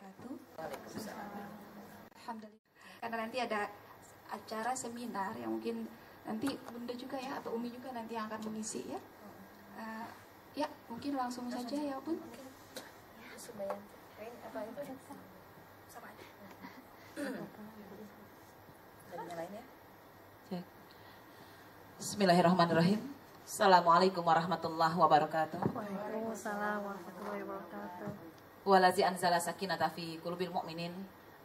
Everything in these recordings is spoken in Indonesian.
wabarakatuh. Alhamdulillah. Karena nanti ada acara seminar yang mungkin nanti Bunda juga ya atau Umi juga nanti yang akan mengisi ya. Ya mungkin langsung saja ya Bun. Apa itu sama aja. Dan nyalain ya. Bismillahirrahmanirrahim. Assalamualaikum warahmatullahi wabarakatuh. Waalaikumsalam warahmatullahi wabarakatuh. Walazi anzala sakinata fi qulubil mu'minin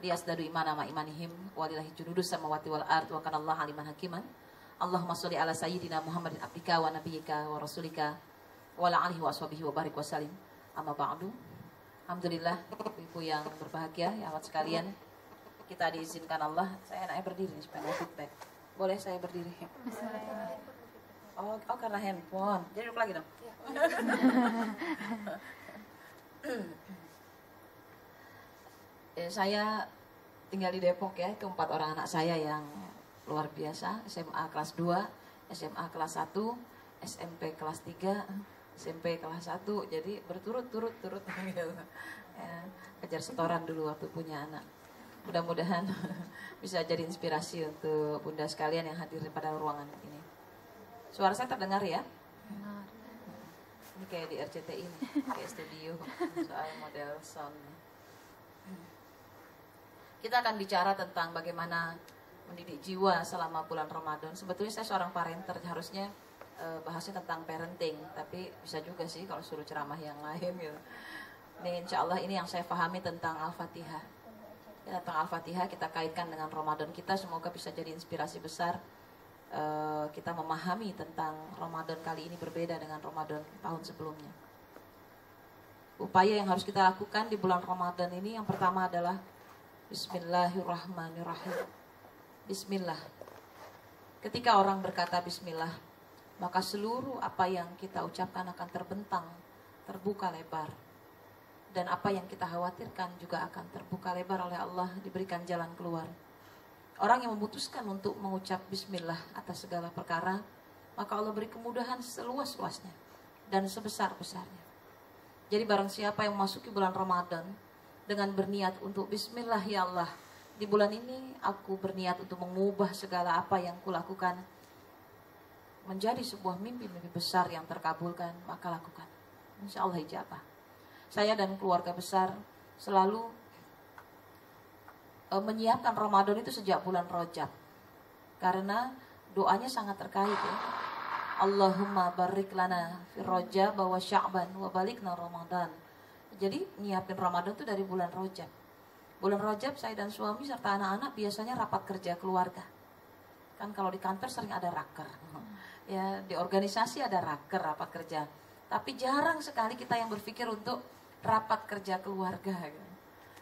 liyasdadu imana ma imanihim walillahi junudus samawati wal ard wa kana Allahu aliman hakiman. Allahumma sholli ala sayyidina Muhammadin abdika wa nabiyyika wa rasulika wa ala alihi wa ashabihi wa barik wa salim. Amma ba'du. Alhamdulillah, ibu yang berbahagia, ya awat sekalian, kita diizinkan Allah. Saya enaknya berdiri supaya nggak feedback. Boleh saya berdiri? Oh, karena handphone. Jadi duduk lagi dong. Saya tinggal di Depok ya, itu 4 orang anak saya yang luar biasa. SMA kelas 2, SMA kelas 1, SMP kelas 3, SMP kelas 1. Jadi berturut-turut gitu. Ya, kejar setoran dulu waktu punya anak. Mudah-mudahan bisa jadi inspirasi untuk bunda sekalian yang hadir pada ruangan ini. Suara saya terdengar ya? Benar. Ini kayak di RCTI nih, kayak studio soal model sound. Kita akan bicara tentang bagaimana mendidik jiwa selama bulan Ramadan. Sebetulnya saya seorang parenter, harusnya bahasnya tentang parenting, tapi bisa juga sih kalau suruh ceramah yang lain gitu. Ini insya Allah ini yang saya pahami tentang Al-Fatihah. Ya, tentang Al-Fatihah kita kaitkan dengan Ramadan kita, semoga bisa jadi inspirasi besar. Kita memahami tentang Ramadan kali ini berbeda dengan Ramadan tahun sebelumnya. Upaya yang harus kita lakukan di bulan Ramadan ini yang pertama adalah Bismillahirrahmanirrahim. Bismillah. Ketika orang berkata Bismillah, maka seluruh apa yang kita ucapkan akan terbentang, terbuka lebar. Dan apa yang kita khawatirkan juga akan terbuka lebar oleh Allah, diberikan jalan keluar. Orang yang memutuskan untuk mengucap Bismillah atas segala perkara, maka Allah beri kemudahan seluas-luasnya dan sebesar-besarnya. Jadi barang siapa yang memasuki bulan Ramadan dengan berniat untuk Bismillah ya Allah, di bulan ini aku berniat untuk mengubah segala apa yang kulakukan menjadi sebuah mimpi-mimpi besar yang terkabulkan, maka lakukan. Insya Allah ijabah. Saya dan keluarga besar selalu menyiapkan Ramadan itu sejak bulan Rajab, karena doanya sangat terkait ya. Allahumma barik lana fi Rajab wa Sya'ban wa balikna Ramadan. Jadi nyiapin Ramadan itu dari bulan Rajab. Bulan Rajab saya dan suami serta anak-anak biasanya rapat kerja keluarga. Kan kalau di kantor sering ada raker. Ya, di organisasi ada raker, rapat kerja. Tapi jarang sekali kita yang berpikir untuk rapat kerja keluarga.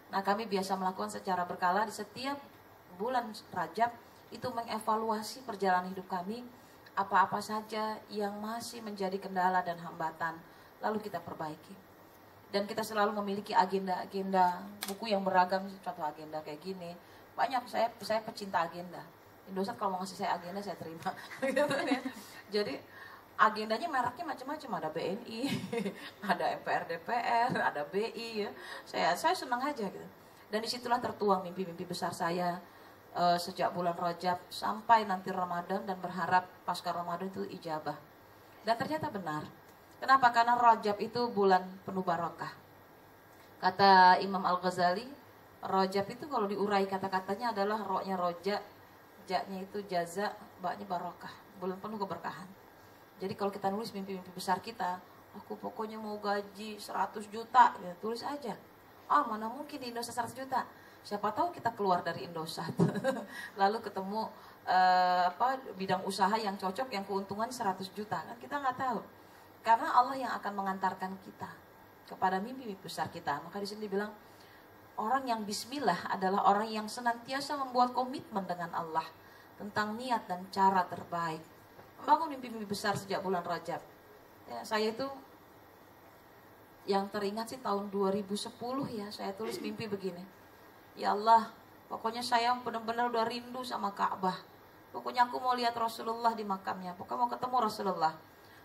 Nah, kami biasa melakukan secara berkala di setiap bulan Rajab itu mengevaluasi perjalanan hidup kami, apa-apa saja yang masih menjadi kendala dan hambatan, lalu kita perbaiki. Dan kita selalu memiliki agenda-agenda, buku yang beragam, satu agenda kayak gini. Banyak, saya pecinta agenda. Indosat kalau mau ngasih saya agenda, saya terima. Jadi agendanya mereknya macam-macam, ada BNI, ada MPR DPR, ada BI ya. Saya senang aja gitu. Dan disitulah tertuang mimpi-mimpi besar saya sejak bulan Rajab sampai nanti Ramadan, dan berharap pasca Ramadan itu ijabah. Dan ternyata benar. Kenapa? Karena Rajab itu bulan penuh barokah. Kata Imam Al-Ghazali, Rajab itu kalau diurai kata-katanya adalah ro-nya roja, ja-nya itu jaza, ba-nya barokah, bulan penuh keberkahan. Jadi kalau kita nulis mimpi-mimpi besar kita, aku pokoknya mau gaji 100 juta, ya tulis aja. Mana mungkin di Indosat 100 juta. Siapa tahu kita keluar dari Indosat. Lalu ketemu bidang usaha yang cocok, yang keuntungan 100 juta. Kan kita nggak tahu. Karena Allah yang akan mengantarkan kita kepada mimpi-mimpi besar kita. Maka di sini dibilang, orang yang bismillah adalah orang yang senantiasa membuat komitmen dengan Allah tentang niat dan cara terbaik. Membangun mimpi-mimpi besar sejak bulan Rajab. Ya, saya itu yang teringat sih tahun 2010 ya, saya tulis mimpi begini. Ya Allah, pokoknya saya benar-benar udah rindu sama Ka'bah. Pokoknya aku mau lihat Rasulullah di makamnya. Pokoknya mau ketemu Rasulullah.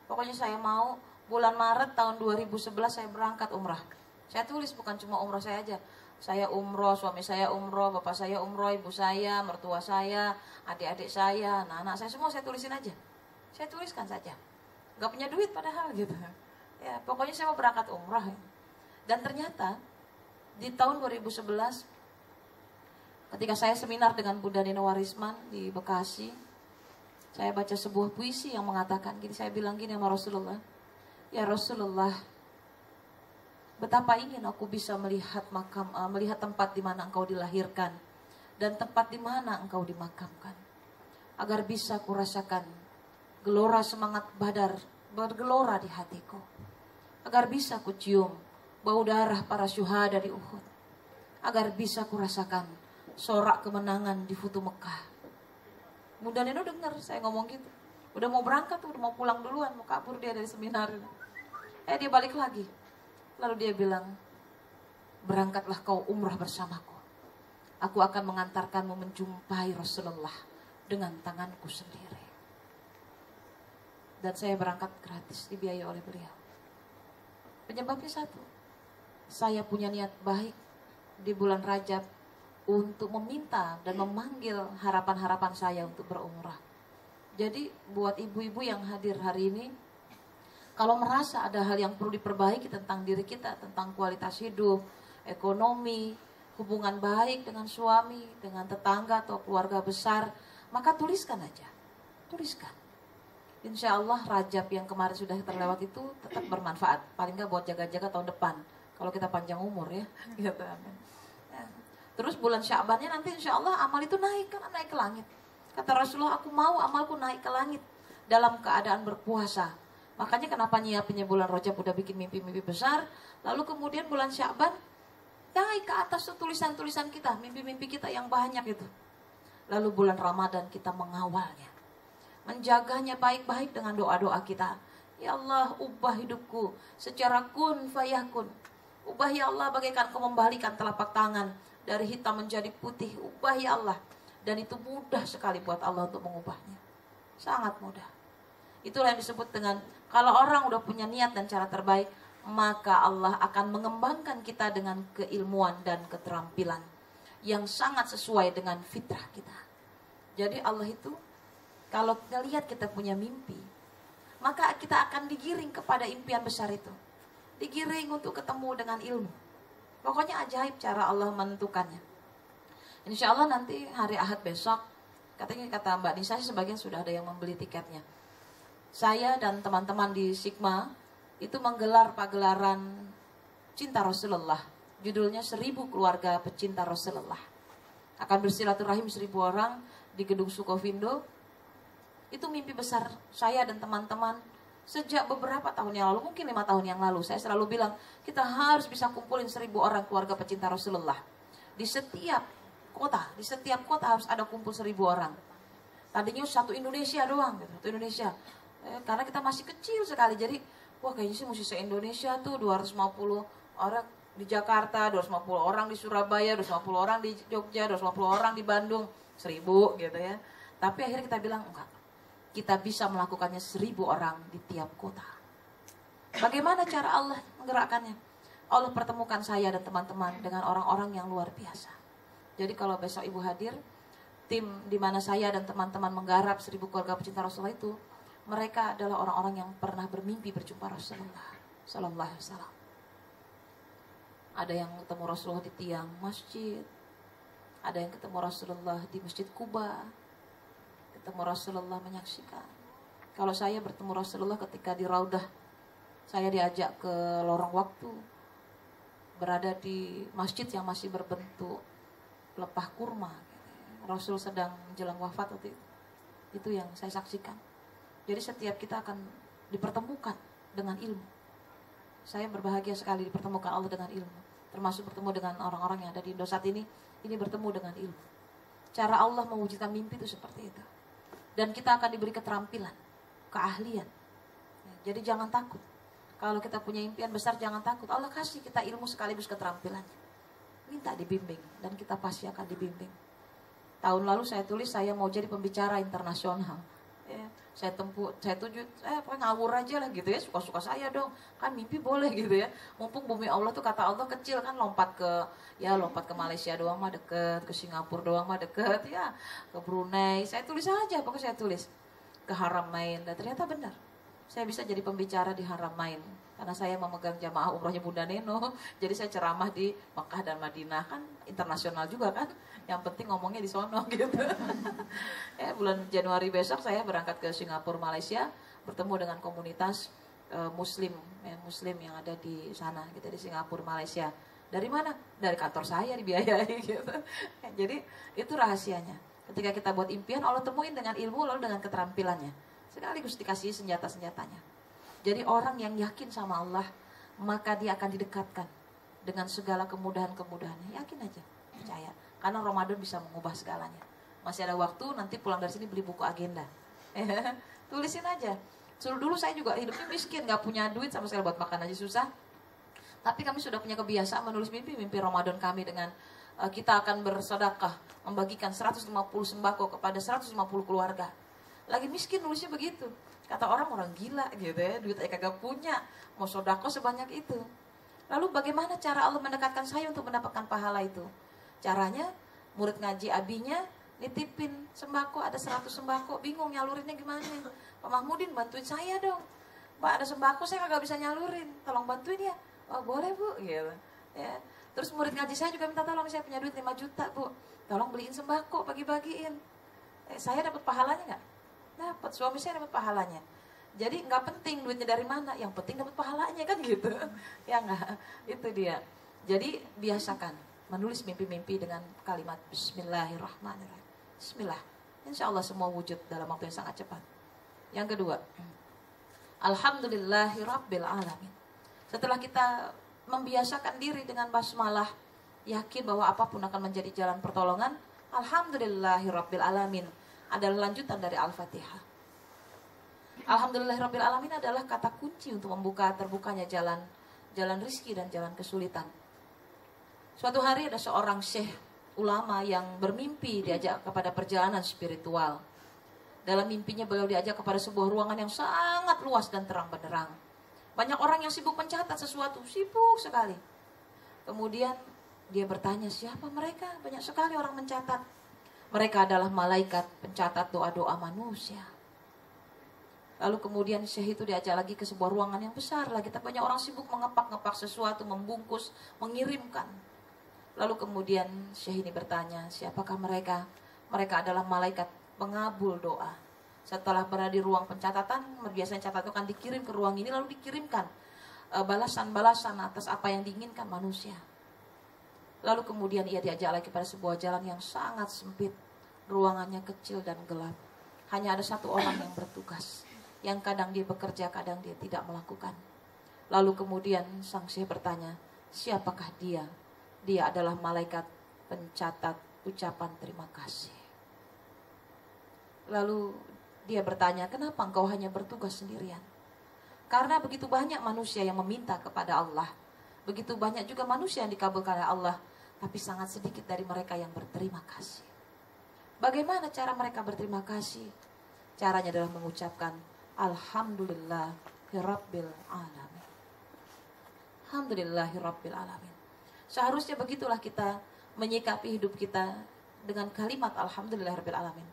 Pokoknya saya mau bulan Maret tahun 2011 saya berangkat umrah. Saya tulis bukan cuma umrah saya aja. Saya umroh, suami saya umroh, bapak saya umroh, ibu saya, mertua saya, adik-adik saya, anak-anak saya, semua saya tulisin aja. Saya tuliskan saja. Gak punya duit padahal gitu. Ya, pokoknya saya mau berangkat umroh. Dan ternyata di tahun 2011 ketika saya seminar dengan Bunda Nino Warisman di Bekasi, saya baca sebuah puisi yang mengatakan gini, saya bilang gini sama Rasulullah, ya Rasulullah, betapa ingin aku bisa melihat melihat tempat di mana engkau dilahirkan dan tempat di mana engkau dimakamkan, agar bisa kurasakan gelora semangat Badar bergelora di hatiku, agar bisa kucium bau darah para syuhada di Uhud, agar bisa kurasakan sorak kemenangan di Futu Mekah. Bunda Nino dengar saya ngomong gitu, udah mau berangkat, udah mau pulang duluan, mau kabur dia dari seminar. Dia balik lagi, lalu dia bilang, berangkatlah kau umrah bersamaku, aku akan mengantarkanmu menjumpai Rasulullah dengan tanganku sendiri. Dan saya berangkat gratis, dibiayai oleh beliau. Penyebabnya satu, saya punya niat baik di bulan Rajab untuk meminta dan memanggil harapan-harapan saya untuk berumrah. Jadi buat ibu-ibu yang hadir hari ini, kalau merasa ada hal yang perlu diperbaiki tentang diri kita, tentang kualitas hidup, ekonomi, hubungan baik dengan suami, dengan tetangga atau keluarga besar, maka tuliskan aja. Tuliskan. Insya Allah Rajab yang kemarin sudah terlewat itu tetap bermanfaat. Paling nggak buat jaga-jaga tahun depan. Kalau kita panjang umur ya. Gitu. Terus bulan Sya'bannya nanti insya Allah amal itu naik, kan naik ke langit. Kata Rasulullah, aku mau amalku naik ke langit dalam keadaan berpuasa. Makanya kenapa nyiapinnya bulan Rajab udah bikin mimpi-mimpi besar. Lalu kemudian bulan Sya'ban naik ke atas tulisan-tulisan kita, mimpi-mimpi kita yang banyak itu. Lalu bulan Ramadan kita mengawalnya, menjaganya baik-baik dengan doa-doa kita. Ya Allah, ubah hidupku secara kun fayakun. Ubah ya Allah bagaikan kau membalikan telapak tangan dari hitam menjadi putih. Ubah ya Allah. Dan itu mudah sekali buat Allah untuk mengubahnya. Sangat mudah. Itulah yang disebut dengan kalau orang udah punya niat dan cara terbaik, maka Allah akan mengembangkan kita dengan keilmuan dan keterampilan yang sangat sesuai dengan fitrah kita. Jadi Allah itu kalau ngelihat kita punya mimpi, maka kita akan digiring kepada impian besar itu. Digiring untuk ketemu dengan ilmu. Pokoknya ajaib cara Allah menentukannya. Insya Allah nanti hari Ahad besok, katanya kata Mbak Nisa sebagian sudah ada yang membeli tiketnya. Saya dan teman-teman di Sigma itu menggelar pagelaran Cinta Rasulullah. Judulnya 1000 Keluarga Pecinta Rasulullah. Akan bersilaturahim 1000 orang di Gedung Sukovindo. Itu mimpi besar saya dan teman-teman sejak beberapa tahun yang lalu, mungkin 5 tahun yang lalu. Saya selalu bilang, kita harus bisa kumpulin 1000 orang keluarga pecinta Rasulullah. Di setiap kota harus ada kumpul 1000 orang. Tadinya satu Indonesia doang, gitu, satu Indonesia. Karena kita masih kecil sekali, jadi wah kayaknya sih mesti se-Indonesia tuh 250 orang di Jakarta, 250 orang di Surabaya, 250 orang di Jogja, 250 orang di Bandung, 1000 gitu ya. Tapi akhirnya kita bilang enggak. Kita bisa melakukannya 1000 orang di tiap kota. Bagaimana cara Allah menggerakkannya? Allah pertemukan saya dan teman-teman dengan orang-orang yang luar biasa. Jadi kalau besok ibu hadir, tim di mana saya dan teman-teman menggarap 1000 keluarga pecinta Rasulullah itu, mereka adalah orang-orang yang pernah bermimpi berjumpa Rasulullah Sallallahu Alaihi Wasallam. Ada yang ketemu Rasulullah di tiang masjid, ada yang ketemu Rasulullah di Masjid Kuba, ketemu Rasulullah menyaksikan. Kalau saya bertemu Rasulullah ketika di Raudah, saya diajak ke lorong waktu, berada di masjid yang masih berbentuk pelepah kurma. Rasul sedang menjelang wafat waktu itu. Itu yang saya saksikan. Jadi setiap kita akan dipertemukan dengan ilmu. Saya berbahagia sekali dipertemukan Allah dengan ilmu. Termasuk bertemu dengan orang-orang yang ada di Indosat ini bertemu dengan ilmu. Cara Allah mewujudkan mimpi itu seperti itu. Dan kita akan diberi keterampilan, keahlian. Jadi jangan takut. Kalau kita punya impian besar jangan takut. Allah kasih kita ilmu sekaligus keterampilannya. Minta dibimbing dan kita pasti akan dibimbing. Tahun lalu saya tulis saya mau jadi pembicara internasional. saya tuju, pokoknya ngawur aja lah gitu ya, suka-suka saya dong, kan mimpi boleh gitu ya, mumpung bumi Allah tuh kata Allah kecil kan, lompat ke Malaysia doang mah deket, ke Singapura doang mah deket ya, ke Brunei, saya tulis aja, pokoknya saya tulis ke Haramain, dan ternyata benar, saya bisa jadi pembicara di Haramain, karena saya memegang jamaah umrohnya Bunda Neno, jadi saya ceramah di Mekah dan Madinah, kan internasional juga kan, yang penting ngomongnya di sono gitu. Ya, bulan Januari besok saya berangkat ke Singapura, Malaysia, bertemu dengan komunitas Muslim yang ada di sana gitu, di Singapura, Malaysia. Dari mana? Dari kantor saya dibiayai gitu. Jadi itu rahasianya. Ketika kita buat impian, Allah temuin dengan ilmu lalu dengan keterampilannya. Sekaligus dikasih senjata-senjatanya. Jadi orang yang yakin sama Allah, maka dia akan didekatkan dengan segala kemudahan-kemudahannya. Yakin aja, percaya. Karena Ramadan bisa mengubah segalanya. Masih ada waktu, nanti pulang dari sini beli buku agenda. Tulisin aja. Dulu saya juga hidupnya miskin, gak punya duit sama sekali, buat makan aja susah. Tapi kami sudah punya kebiasaan menulis mimpi Ramadan kami dengan kita akan bersedekah, membagikan 150 sembako kepada 150 keluarga. Lagi miskin nulisnya begitu. Kata orang gila gitu ya, duit aja kagak punya, mau sedekah sebanyak itu. Lalu bagaimana cara Allah mendekatkan saya untuk mendapatkan pahala itu? Caranya, murid ngaji abinya nitipin sembako, ada 100 sembako, bingung nyalurinnya gimana. Pak Mahmudin bantuin saya dong. Pak, ada sembako saya kagak bisa nyalurin, tolong bantuin ya. Oh boleh bu, gitu. Ya. Terus murid ngaji saya juga minta tolong, saya punya duit 5 juta bu, tolong beliin sembako, bagi-bagiin. Saya dapat pahalanya nggak? Dapat, suami saya dapat pahalanya. Jadi nggak penting duitnya dari mana, yang penting dapat pahalanya kan gitu. Ya nggak, itu dia. Jadi biasakan menulis mimpi-mimpi dengan kalimat Bismillahirrahmanirrahim. Bismillah, insya Allah semua wujud dalam waktu yang sangat cepat. Yang kedua, Alhamdulillahirabbil alamin. Setelah kita membiasakan diri dengan basmalah, yakin bahwa apapun akan menjadi jalan pertolongan, Alhamdulillahirabbil alamin adalah lanjutan dari Al-Fatihah. Alhamdulillahirabbil alamin adalah kata kunci untuk terbukanya jalan rizki dan jalan kesulitan. Suatu hari ada seorang syekh ulama yang bermimpi diajak kepada perjalanan spiritual. Dalam mimpinya beliau diajak kepada sebuah ruangan yang sangat luas dan terang benderang. Banyak orang yang sibuk mencatat sesuatu, sibuk sekali. Kemudian dia bertanya, siapa mereka? Banyak sekali orang mencatat. Mereka adalah malaikat pencatat doa-doa manusia. Lalu kemudian syekh itu diajak lagi ke sebuah ruangan yang besar lagi. Tapi banyak orang sibuk mengepak-ngepak sesuatu, membungkus, mengirimkan. Lalu kemudian syekh ini bertanya, siapakah mereka? Mereka adalah malaikat pengabul doa. Setelah berada di ruang pencatatan, biasanya catat itu akan dikirim ke ruang ini, lalu dikirimkan balasan-balasan atas apa yang diinginkan manusia. Lalu kemudian ia diajak lagi pada sebuah jalan yang sangat sempit. Ruangannya kecil dan gelap. Hanya ada satu orang yang bertugas, yang kadang dia bekerja, kadang dia tidak melakukan. Lalu kemudian sang syekh bertanya, siapakah dia? Dia adalah malaikat pencatat ucapan terima kasih. Lalu dia bertanya, kenapa engkau hanya bertugas sendirian? Karena begitu banyak manusia yang meminta kepada Allah. Begitu banyak juga manusia yang dikabulkan oleh Allah. Tapi sangat sedikit dari mereka yang berterima kasih. Bagaimana cara mereka berterima kasih? Caranya adalah mengucapkan Alhamdulillahirabbil alamin. Alhamdulillahirabbil alamin. Seharusnya begitulah kita menyikapi hidup kita dengan kalimat Alhamdulillahirabbil alamin.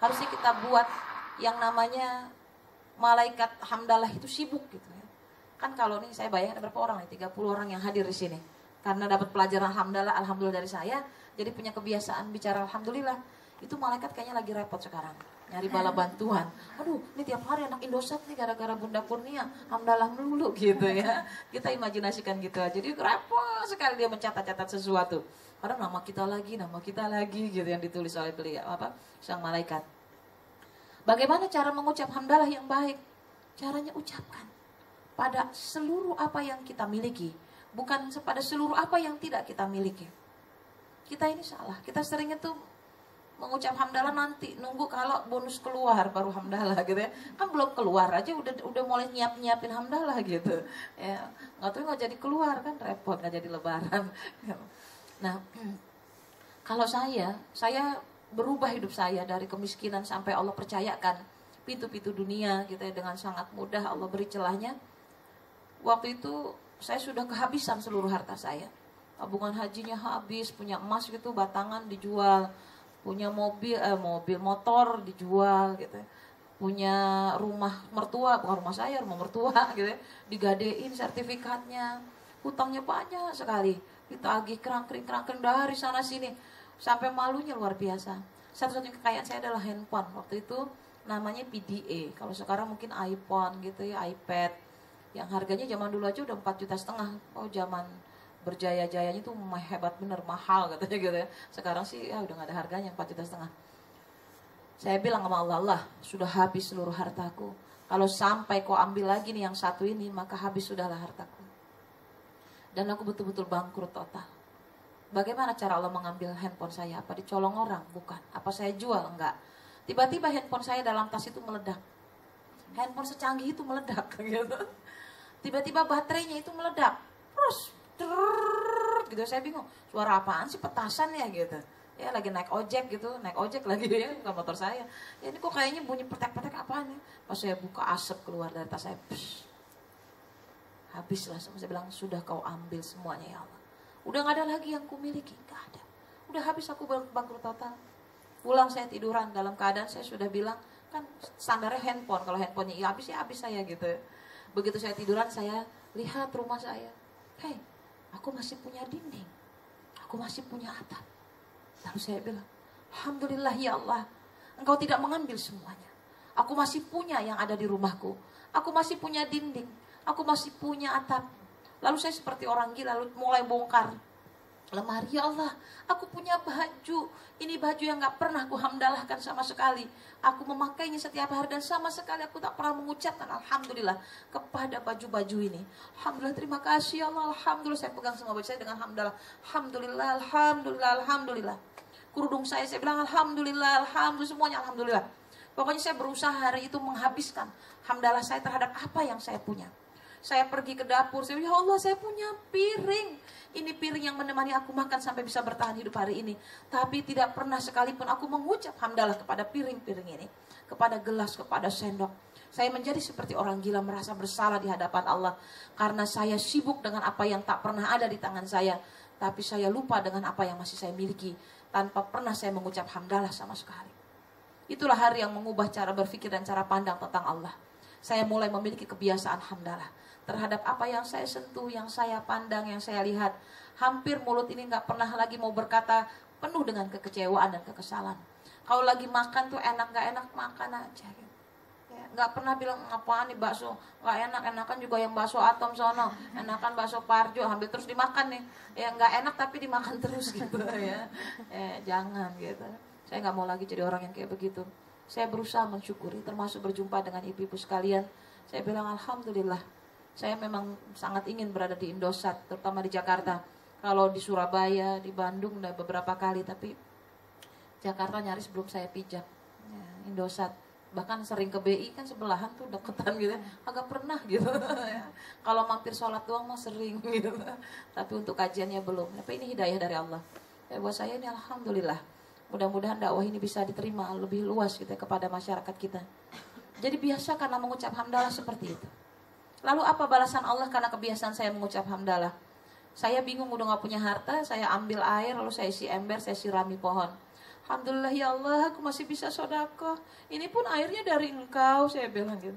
Harusnya kita buat yang namanya malaikat hamdalah itu sibuk gitu ya. Kan kalau nih saya bayangin ada berapa orang nih, 30 orang yang hadir di sini. Karena dapat pelajaran alhamdulillah dari saya, jadi punya kebiasaan bicara alhamdulillah. Itu malaikat kayaknya lagi repot sekarang, nyari bala bantuan. Aduh, ini tiap hari anak Indosat nih gara-gara Bunda Kurnia hamdalah melulu gitu ya. Kita imajinasikan gitu aja. Jadi repot sekali dia mencatat-catat sesuatu. Padahal nama kita lagi gitu yang ditulis oleh beliau sang malaikat. Bagaimana cara mengucap hamdalah yang baik? Caranya ucapkan pada seluruh apa yang kita miliki, bukan pada seluruh apa yang tidak kita miliki. Kita ini salah. Kita seringnya tuh mengucap hamdalah nanti nunggu kalau bonus keluar baru hamdalah gitu ya. Kan belum keluar aja udah mulai nyiapin hamdalah gitu. Ya, nggak tahu nggak jadi keluar kan repot, nggak jadi lebaran. Nah, kalau saya berubah hidup saya dari kemiskinan sampai Allah percayakan pintu-pintu dunia gitu ya, dengan sangat mudah Allah beri celahnya. Waktu itu saya sudah kehabisan seluruh harta saya. Tabungan hajinya habis, punya emas gitu batangan dijual, punya mobil motor dijual gitu ya. Punya rumah mertua, bukan rumah saya, rumah mertua gitu ya, digadein sertifikatnya. Hutangnya banyak sekali, ditagih kerangkering dari sana sini, sampai malunya luar biasa. Satu-satunya kekayaan saya adalah handphone. Waktu itu namanya PDA, kalau sekarang mungkin iPhone gitu ya, iPad, yang harganya zaman dulu aja udah 4,5 juta. Oh, zaman berjaya-jayanya itu hebat bener, mahal katanya gitu ya. Sekarang sih ya udah gak ada harganya, 4,5 juta. Saya bilang sama Allah, Allah, sudah habis seluruh hartaku. Kalau sampai kau ambil lagi nih yang satu ini, maka habis sudahlah hartaku. Dan aku betul-betul bangkrut total. Bagaimana cara Allah mengambil handphone saya? Apa dicolong orang? Bukan. Apa saya jual? Enggak. Tiba-tiba handphone saya dalam tas itu meledak. Handphone secanggih itu meledak gitu. Tiba-tiba baterainya itu meledak. Terus gitu, saya bingung. Suara apaan sih, petasan ya gitu. Ya lagi naik ojek gitu, naik ojek lagi ya, bukan motor saya. Ya ini kok kayaknya bunyi petek-petek apaan ya? Pas saya buka, asap keluar dari tas saya. Psh. Habis langsung saya bilang, sudah kau ambil semuanya ya Allah. Udah gak ada lagi yang kumiliki, gak ada. Udah habis, aku bangkrut total. Pulang saya tiduran dalam keadaan saya sudah bilang, kan standarnya handphone, kalau handphonenya ya habis saya gitu. Begitu saya tiduran, saya lihat rumah saya. Hei, aku masih punya dinding, aku masih punya atap. Lalu saya bilang, Alhamdulillah ya Allah, Engkau tidak mengambil semuanya. Aku masih punya yang ada di rumahku. Aku masih punya dinding, aku masih punya atap. Lalu saya seperti orang gila, lalu mulai bongkar lemari. Ya Allah, aku punya baju. Ini baju yang gak pernah aku hamdalahkan sama sekali. Aku memakainya setiap hari dan sama sekali aku tak pernah mengucapkan Alhamdulillah kepada baju-baju ini. Alhamdulillah, terima kasih ya Allah. Alhamdulillah, saya pegang semua baju saya dengan hamdalah. Alhamdulillah, Alhamdulillah, Alhamdulillah. Kerudung saya bilang Alhamdulillah, Alhamdulillah, semuanya Alhamdulillah. Pokoknya saya berusaha hari itu menghabiskan hamdalah saya terhadap apa yang saya punya. Saya pergi ke dapur, saya bilang, ya Allah, saya punya piring. Ini piring yang menemani aku makan sampai bisa bertahan hidup hari ini. Tapi tidak pernah sekalipun aku mengucap hamdalah kepada piring-piring ini. Kepada gelas, kepada sendok. Saya menjadi seperti orang gila, merasa bersalah di hadapan Allah. Karena saya sibuk dengan apa yang tak pernah ada di tangan saya. Tapi saya lupa dengan apa yang masih saya miliki. Tanpa pernah saya mengucap hamdalah sama sekali. Itulah hari yang mengubah cara berpikir dan cara pandang tentang Allah. Saya mulai memiliki kebiasaan hamdalah terhadap apa yang saya sentuh, yang saya pandang, yang saya lihat. Hampir mulut ini gak pernah lagi mau berkata penuh dengan kekecewaan dan kekesalan. Kalau lagi makan tuh enak gak enak, makan aja gitu. Ya, gak pernah bilang apaan nih bakso gak enak, enakan juga yang bakso Atom sono, enakan bakso Parjo, ambil terus dimakan nih. Ya gak enak tapi dimakan terus gitu ya. Jangan gitu. Saya gak mau lagi jadi orang yang kayak begitu. Saya berusaha mensyukuri, termasuk berjumpa dengan ibu-ibu sekalian. Saya bilang Alhamdulillah. Saya memang sangat ingin berada di Indosat, terutama di Jakarta. Kalau di Surabaya, di Bandung udah beberapa kali, tapi Jakarta nyaris belum saya pijak. Ya, Indosat, bahkan sering ke BI kan sebelahan tuh deketan gitu, agak pernah gitu. Kalau mampir sholat doang mah sering gitu, tapi untuk kajiannya belum. Tapi ini hidayah dari Allah. Ya, buat saya ini Alhamdulillah. Mudah-mudahan dakwah ini bisa diterima lebih luas gitu ya, kepada masyarakat kita. Jadi biasa karena mengucap hamdalah seperti itu. Lalu apa balasan Allah karena kebiasaan saya mengucap hamdalah? Saya bingung udah gak punya harta, saya ambil air lalu saya isi ember, saya sirami pohon. Alhamdulillah ya Allah, aku masih bisa sedekah. Ini pun airnya dari Engkau, saya bilang gitu.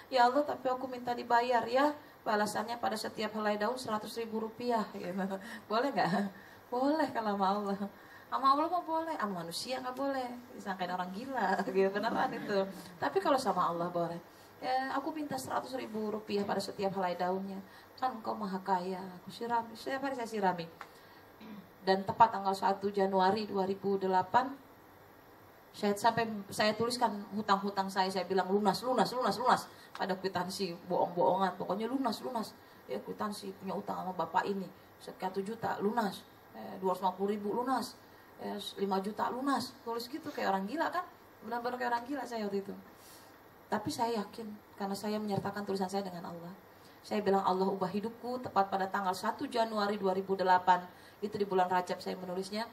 Ya Allah, tapi aku minta dibayar ya. Balasannya pada setiap helai daun 100.000 rupiah gitu. Boleh gak? Boleh kalau sama Allah. Sama Allah mah boleh, sama manusia gak boleh. Disangkain orang gila gitu, beneran itu. Tapi kalau sama Allah boleh. Ya, aku minta 100.000 rupiah pada setiap helai daunnya. Kan Engkau maha kaya. Aku sirami, setiap hari saya sirami. Dan tepat tanggal 1 Januari 2008, saya tuliskan hutang-hutang saya bilang lunas pada kwitansi, bohong-bohongan. Pokoknya lunas. Ya, kwitansi punya utang sama bapak ini sekian 1 juta lunas, 250.000 lunas, 5 juta lunas. Tulis gitu kayak orang gila kan? Benar-benar kayak orang gila saya waktu itu. Tapi saya yakin, karena saya menyertakan tulisan saya dengan Allah. Saya bilang Allah ubah hidupku tepat pada tanggal 1 Januari 2008. Itu di bulan Rajab saya menulisnya.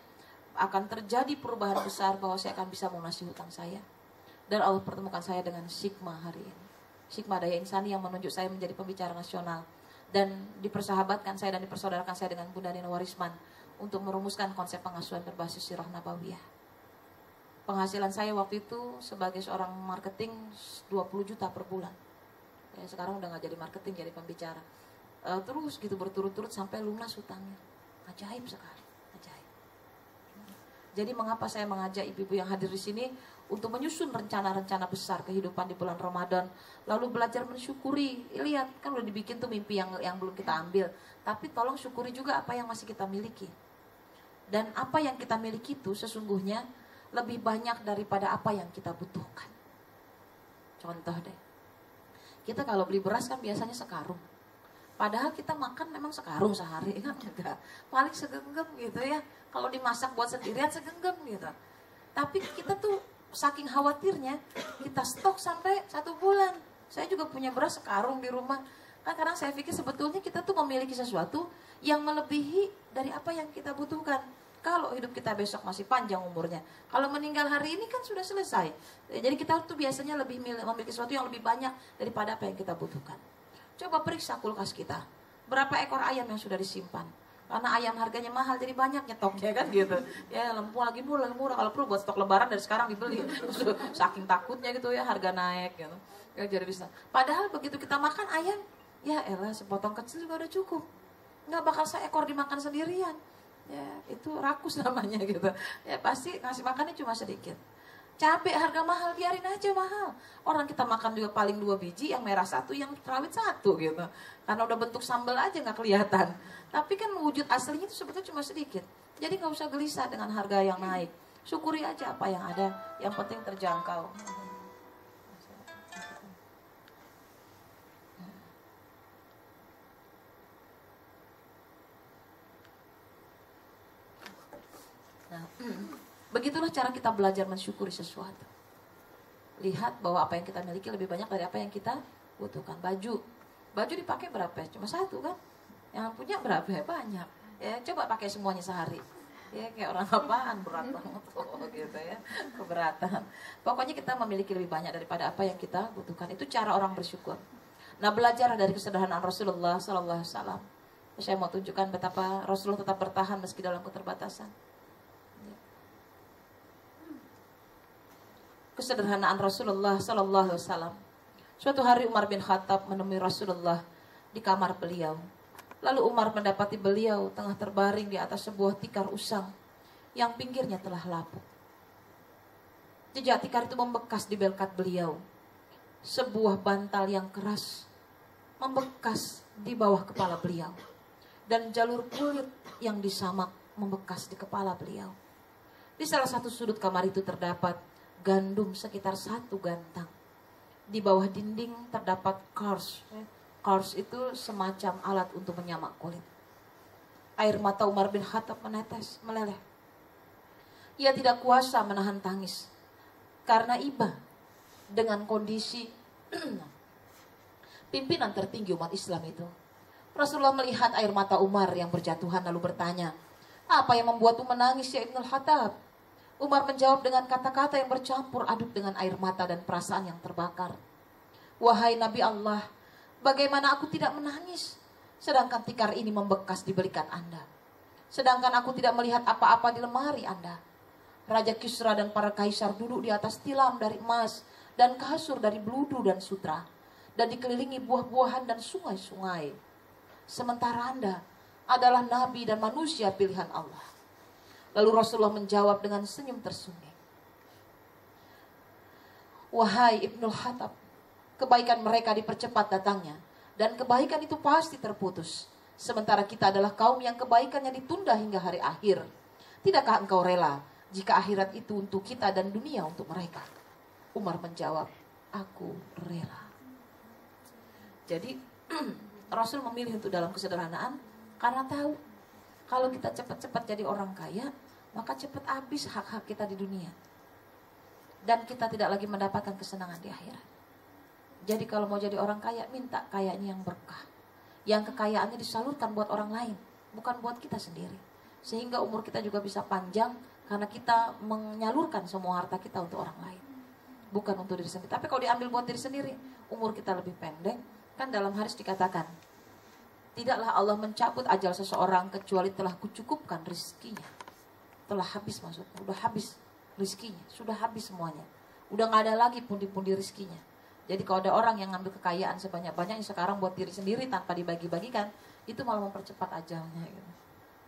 Akan terjadi perubahan besar bahwa saya akan bisa melunasi hutang saya. Dan Allah pertemukan saya dengan Sigma hari ini. Sigma Daya Insani yang menunjuk saya menjadi pembicara nasional. Dan dipersahabatkan saya dan dipersaudarakan saya dengan Bunda Nina Warisman untuk merumuskan konsep pengasuhan berbasis sirah nabawiyah. Penghasilan saya waktu itu sebagai seorang marketing 20 juta per bulan. Ya, sekarang udah gak jadi marketing, jadi pembicara. Terus gitu berturut-turut sampai lunas hutangnya. Ajaib sekali, ajaib. Jadi mengapa saya mengajak ibu-ibu yang hadir di sini untuk menyusun rencana-rencana besar kehidupan di bulan Ramadan, lalu belajar mensyukuri. Lihat, kan udah dibikin tuh mimpi yang belum kita ambil, tapi tolong syukuri juga apa yang masih kita miliki. Dan apa yang kita miliki itu sesungguhnya lebih banyak daripada apa yang kita butuhkan. Contoh deh, kita kalau beli beras kan biasanya sekarung. Padahal kita makan memang sekarung sehari kan enggak. Paling segenggam gitu ya. Kalau dimasak buat sendirian segenggam gitu. Tapi kita tuh saking khawatirnya kita stok sampai 1 bulan. Saya juga punya beras sekarung di rumah. Kan karena saya pikir sebetulnya kita tuh memiliki sesuatu yang melebihi dari apa yang kita butuhkan. Kalau hidup kita besok masih panjang umurnya, kalau meninggal hari ini kan sudah selesai. Jadi kita tuh biasanya lebih memiliki sesuatu yang lebih banyak daripada apa yang kita butuhkan. Coba periksa kulkas kita, berapa ekor ayam yang sudah disimpan. Karena ayam harganya mahal jadi banyak nyetoknya kan gitu. Ya lempu lagi murah, kalau perlu buat stok lebaran dari sekarang dibeli. Saking takutnya gitu ya harga naik gitu. Ya jadi bisa. Padahal begitu kita makan ayam, ya elah sepotong kecil juga udah cukup. Nggak bakal seekor dimakan sendirian. Ya itu rakus namanya gitu. Ya pasti ngasih makannya cuma sedikit. Cabai harga mahal, biarin aja mahal. Orang kita makan juga paling 2 biji, yang merah 1, yang rawit 1 gitu. Karena udah bentuk sambal aja nggak kelihatan. Tapi kan wujud aslinya itu sebetulnya cuma sedikit. Jadi nggak usah gelisah dengan harga yang naik. Syukuri aja apa yang ada, yang penting terjangkau. Nah, begitulah cara kita belajar mensyukuri sesuatu. Lihat bahwa apa yang kita miliki lebih banyak dari apa yang kita butuhkan. Baju dipakai berapa? Cuma 1 kan? Yang punya berapa? Banyak. Ya, coba pakai semuanya sehari. Ya, kayak orang apaan, berat banget gitu ya. Keberatan. Pokoknya kita memiliki lebih banyak daripada apa yang kita butuhkan. Itu cara orang bersyukur. Nah, belajar dari kesederhanaan Rasulullah sallallahu alaihi wasallam. Saya mau tunjukkan betapa Rasulullah tetap bertahan meski dalam keterbatasan. Kesederhanaan Rasulullah sallallahu alaihi wasallam. Suatu hari Umar bin Khattab menemui Rasulullah di kamar beliau. Lalu Umar mendapati beliau tengah terbaring di atas sebuah tikar usang yang pinggirnya telah lapuk. Jejak tikar itu membekas di belkat beliau. Sebuah bantal yang keras membekas di bawah kepala beliau. Dan jalur kulit yang disamak membekas di kepala beliau. Di salah satu sudut kamar itu terdapat gandum sekitar 1 gantang. Di bawah dinding terdapat kars. Kars itu semacam alat untuk menyamak kulit. Air mata Umar bin Khattab menetes, meleleh. Ia tidak kuasa menahan tangis karena iba dengan kondisi pimpinan tertinggi umat Islam itu. Rasulullah melihat air mata Umar yang berjatuhan lalu bertanya, "Apa yang membuatmu menangis ya Ibnul Khattab?" Umar menjawab dengan kata-kata yang bercampur aduk dengan air mata dan perasaan yang terbakar. "Wahai Nabi Allah, bagaimana aku tidak menangis, sedangkan tikar ini membekas di belikan Anda. Sedangkan aku tidak melihat apa-apa di lemari Anda. Raja Kisra dan para kaisar duduk di atas tilam dari emas dan kasur dari beludu dan sutra, dan dikelilingi buah-buahan dan sungai-sungai. Sementara Anda adalah nabi dan manusia pilihan Allah." Lalu Rasulullah menjawab dengan senyum tersungging, "Wahai Ibnul Khattab, kebaikan mereka dipercepat datangnya, dan kebaikan itu pasti terputus. Sementara kita adalah kaum yang kebaikannya ditunda hingga hari akhir. Tidakkah engkau rela jika akhirat itu untuk kita dan dunia untuk mereka?" Umar menjawab, "Aku rela." Jadi Rasul memilih untuk dalam kesederhanaan karena tahu kalau kita cepat-cepat jadi orang kaya, maka cepat habis hak-hak kita di dunia. Dan kita tidak lagi mendapatkan kesenangan di akhirat. Jadi kalau mau jadi orang kaya, minta kayanya yang berkah. Yang kekayaannya disalurkan buat orang lain, bukan buat kita sendiri. Sehingga umur kita juga bisa panjang karena kita menyalurkan semua harta kita untuk orang lain. bukan untuk diri sendiri. Tapi kalau diambil buat diri sendiri, umur kita lebih pendek. Kan dalam hadis dikatakan, tidaklah Allah mencabut ajal seseorang kecuali telah kucukupkan rizkinya. Telah habis maksudnya, udah habis rizkinya, sudah habis semuanya. Udah gak ada lagi pundi-pundi rizkinya. Jadi kalau ada orang yang ngambil kekayaan sebanyak-banyaknya sekarang buat diri sendiri tanpa dibagi-bagikan, itu malah mempercepat ajalnya gitu.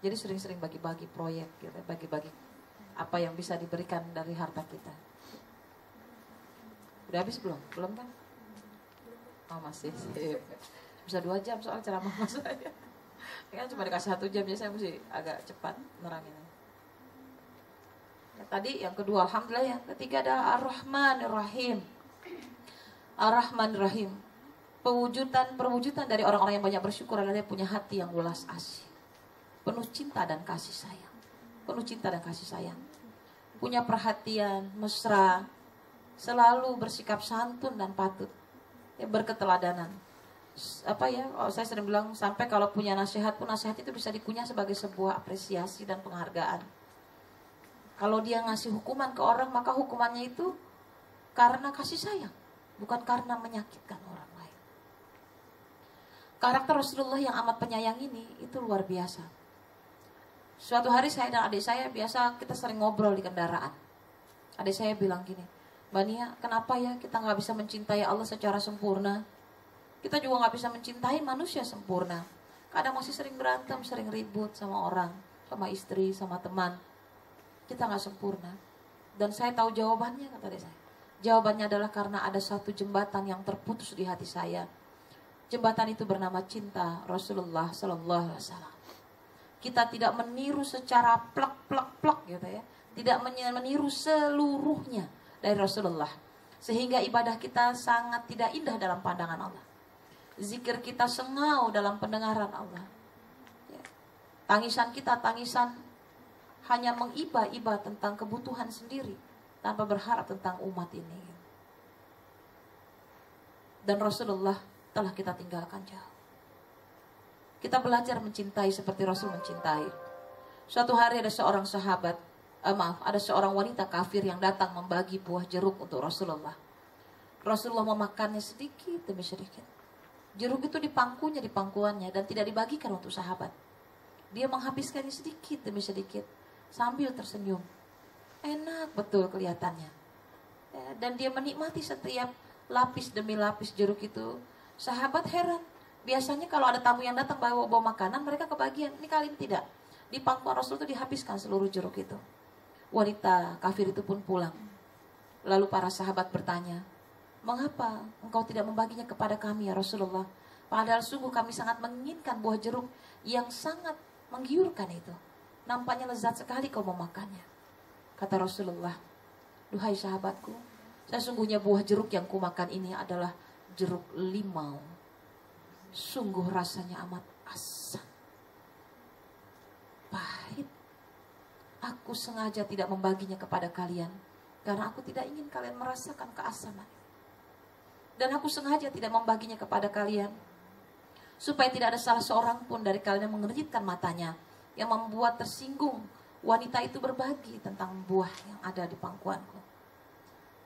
Jadi sering-sering bagi-bagi proyek gitu, bagi-bagi apa yang bisa diberikan dari harta kita. Udah habis belum? Belum kan? Oh masih sip. Bisa 2 jam soal ceramah mas saya. Ini kan cuma dikasih 1 jam, jadi saya mesti agak cepat neranginnya. Ya, tadi yang kedua alhamdulillah, yang ketiga adalah Ar-Rahmanir-Rahim. Ar-Rahman-Rahim. Perwujudan dari orang-orang yang banyak bersyukur adalah dia punya hati yang welas asih, penuh cinta dan kasih sayang. Penuh cinta dan kasih sayang. Punya perhatian, mesra, selalu bersikap santun dan patut. Ya, berketeladanan. Saya sering bilang, sampai kalau punya nasihat pun, nasihat itu bisa dikunyah sebagai sebuah apresiasi dan penghargaan. Kalau dia ngasih hukuman ke orang, maka hukumannya itu karena kasih sayang, bukan karena menyakitkan orang lain. Karakter Rasulullah yang amat penyayang ini itu luar biasa. Suatu hari saya dan adik saya, biasa kita sering ngobrol di kendaraan. Adik saya bilang gini, Mbak Nia, kenapa ya kita gak bisa mencintai Allah secara sempurna? Kita juga gak bisa mencintai manusia sempurna. Kadang masih sering berantem, sering ribut sama orang, sama istri, sama teman. Kita gak sempurna. Dan saya tahu jawabannya, kata adik saya. Jawabannya adalah karena ada satu jembatan yang terputus di hati saya. Jembatan itu bernama cinta Rasulullah Sallallahu Alaihi Wasallam. Kita tidak meniru secara plek gitu ya. Tidak meniru seluruhnya dari Rasulullah. Sehingga ibadah kita sangat tidak indah dalam pandangan Allah. Zikir kita sengau dalam pendengaran Allah. Ya. Tangisan kita tangisan hanya mengiba-iba tentang kebutuhan sendiri, tanpa berharap tentang umat ini. Dan Rasulullah telah kita tinggalkan jauh. Kita belajar mencintai seperti Rasul mencintai. Suatu hari ada seorang ada seorang wanita kafir yang datang membagi buah jeruk untuk Rasulullah. Rasulullah memakannya sedikit demi sedikit. Jeruk itu di pangkuannya dan tidak dibagikan untuk sahabat. Dia menghabiskannya sedikit demi sedikit sambil tersenyum. Enak betul kelihatannya. Ya, dan dia menikmati setiap lapis demi lapis jeruk itu. Sahabat heran. Biasanya kalau ada tamu yang datang bawa makanan, mereka kebagian. Ini kali ini tidak. Di pangkuan Rasul itu dihabiskan seluruh jeruk itu. Wanita kafir itu pun pulang. Lalu para sahabat bertanya, mengapa engkau tidak membaginya kepada kami ya Rasulullah? Padahal sungguh kami sangat menginginkan buah jeruk yang sangat menggiurkan itu. Nampaknya lezat sekali kau memakannya. Kata Rasulullah, duhai sahabatku, sesungguhnya buah jeruk yang kumakan ini adalah jeruk limau. Sungguh rasanya amat asam, pahit. Aku sengaja tidak membaginya kepada kalian karena aku tidak ingin kalian merasakan keasaman. Dan aku sengaja tidak membaginya kepada kalian supaya tidak ada salah seorang pun dari kalian yang mengernyitkan matanya, yang membuat tersinggung wanita itu berbagi tentang buah yang ada di pangkuanku.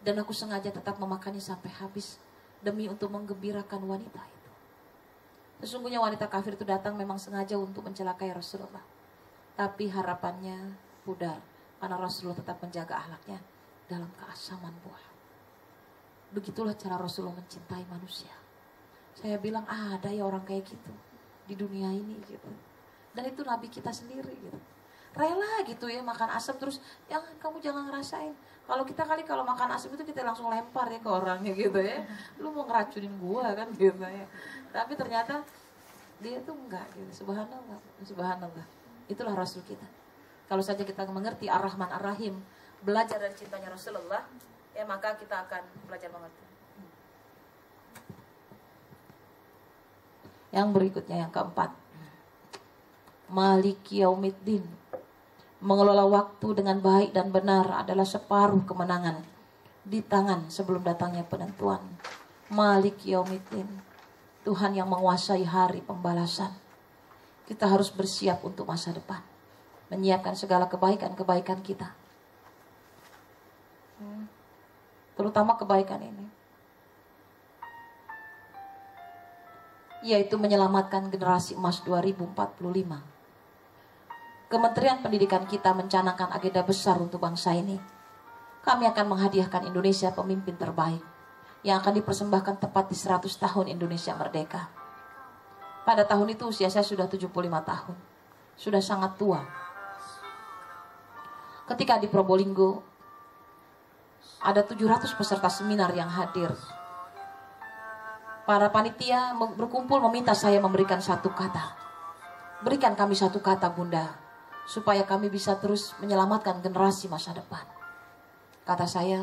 Dan aku sengaja tetap memakannya sampai habis demi untuk menggembirakan wanita itu. Sesungguhnya wanita kafir itu datang memang sengaja untuk mencelakai Rasulullah. Tapi harapannya pudar karena Rasulullah tetap menjaga akhlaknya dalam keasaman buah. Begitulah cara Rasulullah mencintai manusia. Saya bilang ada ya orang kayak gitu di dunia ini gitu. Dan itu Nabi kita sendiri gitu. Rela gitu ya makan asam terus, kamu jangan ngerasain. Kalau kita kalau makan asam itu kita langsung lempar ya ke orangnya gitu ya. Lu mau ngeracunin gua kan gitu ya. Tapi ternyata dia tuh enggak gitu. Subhanallah, subhanallah. Itulah Rasul kita. Kalau saja kita mengerti Ar-Rahman Ar-Rahim, belajar dari cintanya Rasulullah, ya maka kita akan belajar mengerti. Yang berikutnya yang keempat, Maliki Yaumiddin. Mengelola waktu dengan baik dan benar adalah separuh kemenangan di tangan sebelum datangnya penentuan. Maliki Yaumiddin, Tuhan yang menguasai hari pembalasan. Kita harus bersiap untuk masa depan, menyiapkan segala kebaikan-kebaikan kita. terutama kebaikan ini, yaitu menyelamatkan generasi emas 2045. Kementerian Pendidikan kita mencanangkan agenda besar untuk bangsa ini. Kami akan menghadiahkan Indonesia pemimpin terbaik yang akan dipersembahkan tepat di 100 tahun Indonesia merdeka. Pada tahun itu usia saya sudah 75 tahun. Sudah sangat tua. Ketika di Probolinggo ada 700 peserta seminar yang hadir. Para panitia berkumpul meminta saya memberikan satu kata. Berikan kami satu kata, Bunda, supaya kami bisa terus menyelamatkan generasi masa depan. Kata saya,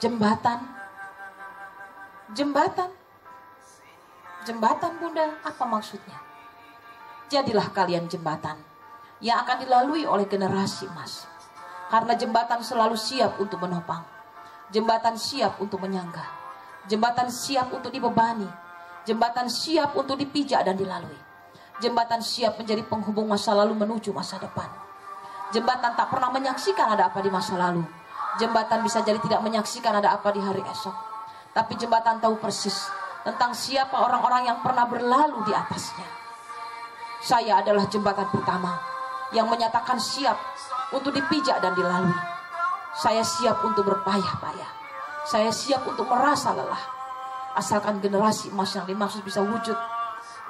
jembatan. Jembatan. Jembatan, Bunda, apa maksudnya? Jadilah kalian jembatan yang akan dilalui oleh generasi emas. Karena jembatan selalu siap untuk menopang. Jembatan siap untuk menyangga. Jembatan siap untuk dibebani. Jembatan siap untuk dipijak dan dilalui. Jembatan siap menjadi penghubung masa lalu menuju masa depan. Jembatan tak pernah menyaksikan ada apa di masa lalu. Jembatan bisa jadi tidak menyaksikan ada apa di hari esok. Tapi jembatan tahu persis tentang siapa orang-orang yang pernah berlalu di atasnya. Saya adalah jembatan pertama yang menyatakan siap untuk dipijak dan dilalui. Saya siap untuk berpayah-payah. Saya siap untuk merasa lelah. Asalkan generasi emas yang dimaksud bisa wujud.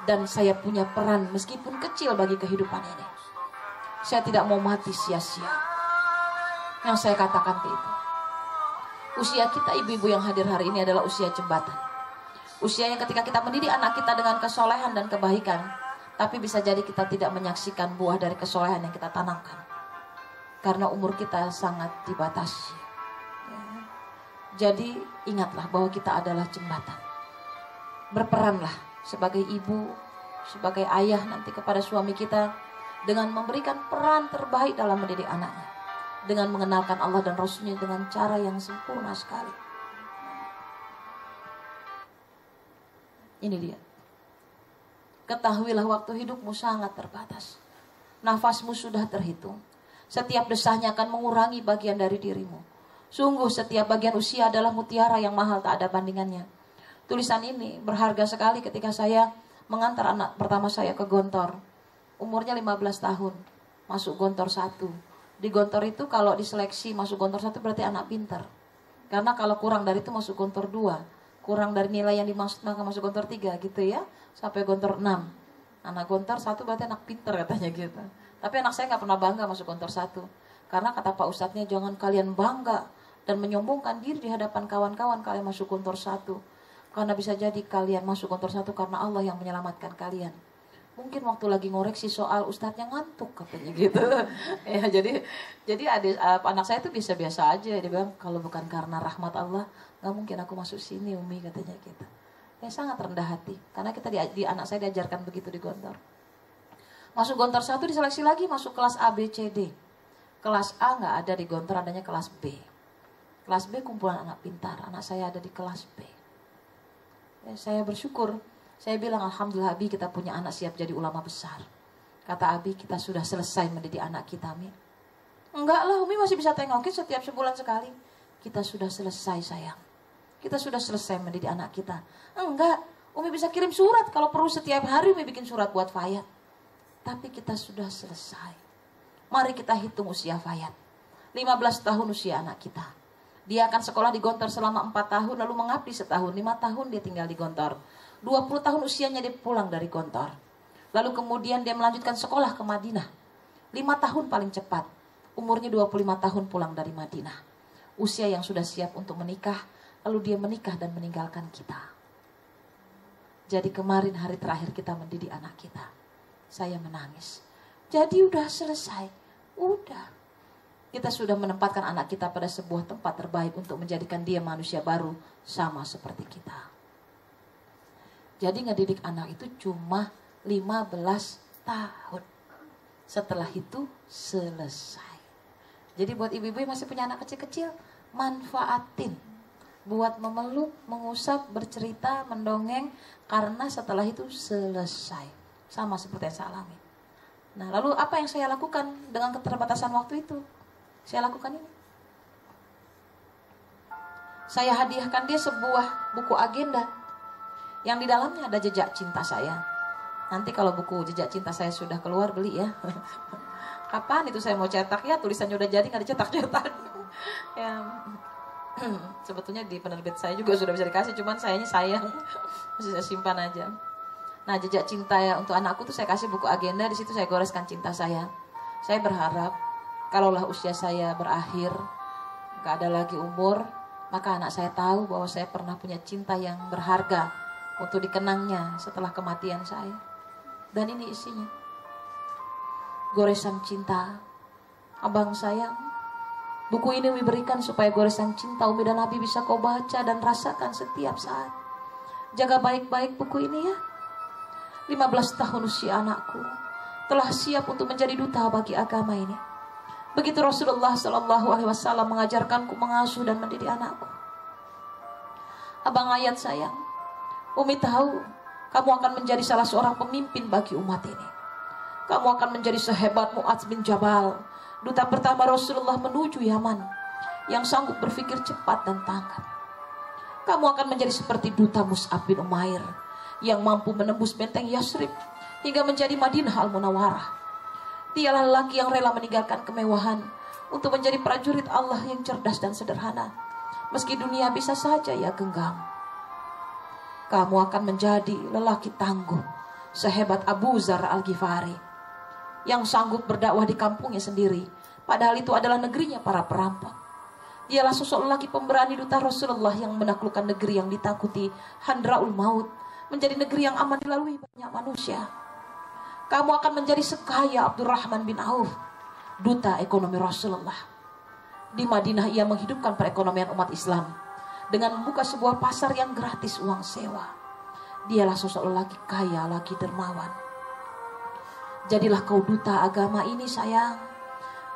Dan saya punya peran meskipun kecil bagi kehidupan ini. Saya tidak mau mati sia-sia. Yang saya katakan itu. Usia kita ibu-ibu yang hadir hari ini adalah usia jembatan. Usia yang ketika kita mendidik anak kita dengan kesolehan dan kebaikan. Tapi bisa jadi kita tidak menyaksikan buah dari kesolehan yang kita tanamkan. Karena umur kita sangat dibatasi. Jadi ingatlah bahwa kita adalah jembatan. Berperanlah sebagai ibu, sebagai ayah nanti kepada suami kita. Dengan memberikan peran terbaik dalam mendidik anaknya. Dengan mengenalkan Allah dan Rasulnya dengan cara yang sempurna sekali. Ini dia. Ketahuilah waktu hidupmu sangat terbatas. Nafasmu sudah terhitung. Setiap desahnya akan mengurangi bagian dari dirimu. Sungguh setiap bagian usia adalah mutiara yang mahal tak ada bandingannya. Tulisan ini berharga sekali ketika saya mengantar anak pertama saya ke Gontor. Umurnya 15 tahun. Masuk Gontor 1. Di Gontor itu kalau diseleksi masuk Gontor 1 berarti anak pintar. Karena kalau kurang dari itu masuk Gontor 2. Kurang dari nilai yang dimaksud maka masuk Gontor 3 gitu ya. Sampai Gontor 6. Anak Gontor 1 berarti anak pintar katanya gitu. Tapi anak saya gak pernah bangga masuk Gontor 1. Karena kata Pak Ustadznya jangan kalian bangga dan menyombongkan diri di hadapan kawan-kawan kalian masuk Gontor 1. Karena bisa jadi kalian masuk Gontor 1 karena Allah yang menyelamatkan kalian. Mungkin waktu lagi ngoreksi soal Ustadznya ngantuk katanya gitu. Ya jadi anak saya itu biasa-biasa aja. Dia bilang kalau bukan karena rahmat Allah gak mungkin aku masuk sini Umi katanya gitu. Ya sangat rendah hati. Karena kita di anak saya diajarkan begitu di Gontor. Masuk Gontor 1 diseleksi lagi masuk kelas A, B, C, D. Kelas A gak ada di Gontor, adanya kelas B. Kelas B kumpulan anak pintar. Anak saya ada di kelas B. Ya, saya bersyukur. Saya bilang alhamdulillah Abi kita punya anak siap jadi ulama besar. Kata Abi kita sudah selesai mendidik anak kita Mi. Enggak lah Umi masih bisa tengokin setiap sebulan sekali. Kita sudah selesai sayang. Kita sudah selesai mendidik anak kita. Enggak, Umi bisa kirim surat. Kalau perlu setiap hari Umi bikin surat buat Fayat. Tapi kita sudah selesai. Mari kita hitung usia Fayat. 15 tahun usia anak kita. Dia akan sekolah di Gontor selama 4 tahun. Lalu mengabdi setahun. 5 tahun dia tinggal di Gontor. 20 tahun usianya dia pulang dari Gontor. Lalu kemudian dia melanjutkan sekolah ke Madinah. 5 tahun paling cepat. Umurnya 25 tahun pulang dari Madinah. Usia yang sudah siap untuk menikah. Lalu dia menikah dan meninggalkan kita. Jadi kemarin hari terakhir kita mendidik anak kita. Saya menangis. Jadi udah selesai. Udah. Kita sudah menempatkan anak kita pada sebuah tempat terbaik untuk menjadikan dia manusia baru sama seperti kita. Jadi ngedidik anak itu cuma 15 tahun. Setelah itu selesai. Jadi buat ibu-ibu yang masih punya anak kecil-kecil, manfaatin. Buat memeluk, mengusap, bercerita, mendongeng. Karena setelah itu selesai. Sama seperti yang saya alami. Nah lalu apa yang saya lakukan dengan keterbatasan waktu itu? Saya lakukan ini. Saya hadiahkan dia sebuah buku agenda yang di dalamnya ada jejak cinta saya. Nanti kalau buku jejak cinta saya sudah keluar, beli ya. Kapan itu saya mau cetak ya, tulisannya udah jadi nggak dicetak-cetak. Ya, sebetulnya di penerbit saya juga sudah bisa dikasih, cuman sayangnya sayang, masih saya simpan aja. Nah, jejak cinta ya untuk anakku tuh saya kasih buku agenda, di situ saya goreskan cinta saya. Saya berharap kalaulah usia saya berakhir, gak ada lagi umur, maka anak saya tahu bahwa saya pernah punya cinta yang berharga untuk dikenangnya setelah kematian saya. Dan ini isinya. Goresan cinta. Abang sayang, buku ini diberikan supaya goresan cinta Umi dan Abi bisa kau baca dan rasakan setiap saat. Jaga baik-baik buku ini ya. 15 tahun usia anakku telah siap untuk menjadi duta bagi agama ini. Begitu Rasulullah SAW mengajarkanku mengasuh dan mendidik anakku. Abang Ayat sayang, Umi tahu kamu akan menjadi salah seorang pemimpin bagi umat ini. Kamu akan menjadi sehebat Mu'adz bin Jabal, duta pertama Rasulullah menuju Yaman, yang sanggup berpikir cepat dan tangkap. Kamu akan menjadi seperti duta Mus'ab bin Umair, yang mampu menembus benteng Yasrib hingga menjadi Madinah Al-Munawwarah. Dialah lelaki yang rela meninggalkan kemewahan untuk menjadi prajurit Allah yang cerdas dan sederhana, meski dunia bisa saja ia genggam. Kamu akan menjadi lelaki tangguh sehebat Abu Dzar Al-Ghifari, yang sanggup berdakwah di kampungnya sendiri, padahal itu adalah negerinya para perampok. Dialah sosok lelaki pemberani duta Rasulullah yang menaklukkan negeri yang ditakuti Handraul Maut, menjadi negeri yang aman dilalui banyak manusia. Kamu akan menjadi sekaya Abdurrahman bin Auf, duta ekonomi Rasulullah. Di Madinah ia menghidupkan perekonomian umat Islam dengan membuka sebuah pasar yang gratis uang sewa. Dialah sosok lelaki kaya, lelaki dermawan. Jadilah kau duta agama ini sayang.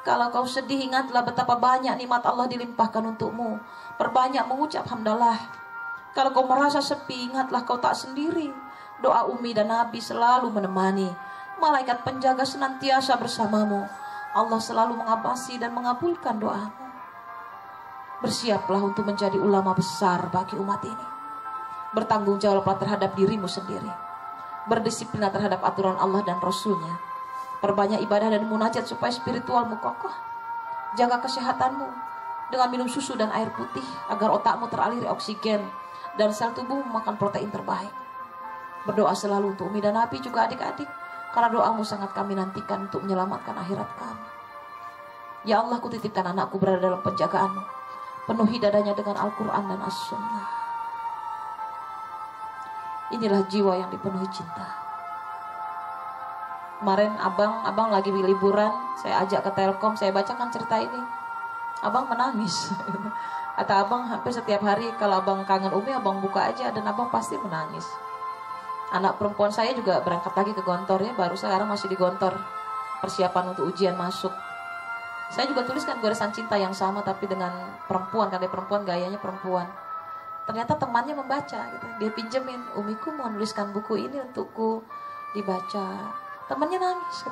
Kalau kau sedih, ingatlah betapa banyak nikmat Allah dilimpahkan untukmu. Perbanyak mengucap hamdalah. Kalau kau merasa sepi, ingatlah kau tak sendiri. Doa Umi dan Nabi selalu menemani. Malaikat penjaga senantiasa bersamamu. Allah selalu mengabasi dan mengabulkan doamu. Bersiaplah untuk menjadi ulama besar bagi umat ini. Bertanggung jawablah terhadap dirimu sendiri. Berdisiplinlah terhadap aturan Allah dan Rasulnya. Perbanyak ibadah dan munajat supaya spiritualmu kokoh. Jaga kesehatanmu dengan minum susu dan air putih agar otakmu teraliri oksigen dan sel tubuhmu makan protein terbaik. Berdoa selalu untuk Umi dan Nabi juga adik-adik, karena doamu sangat kami nantikan untuk menyelamatkan akhirat kami. Ya Allah, kutitipkan anakku berada dalam penjagaanmu. Penuhi dadanya dengan Al-Quran dan As-Sunnah. Inilah jiwa yang dipenuhi cinta. Kemarin abang lagi liburan, saya ajak ke Telkom, saya bacakan cerita ini. Abang menangis. Kata abang, hampir setiap hari kalau abang kangen Umi, abang buka aja dan abang pasti menangis. Anak perempuan saya juga berangkat lagi ke Gontor ya, baru sekarang masih di Gontor, persiapan untuk ujian masuk. Saya juga tuliskan goresan cinta yang sama tapi dengan perempuan, karena perempuan gayanya perempuan. Ternyata temannya membaca gitu. Dia pinjemin, Umiku mau nuliskan buku ini untukku dibaca. Temannya nangis.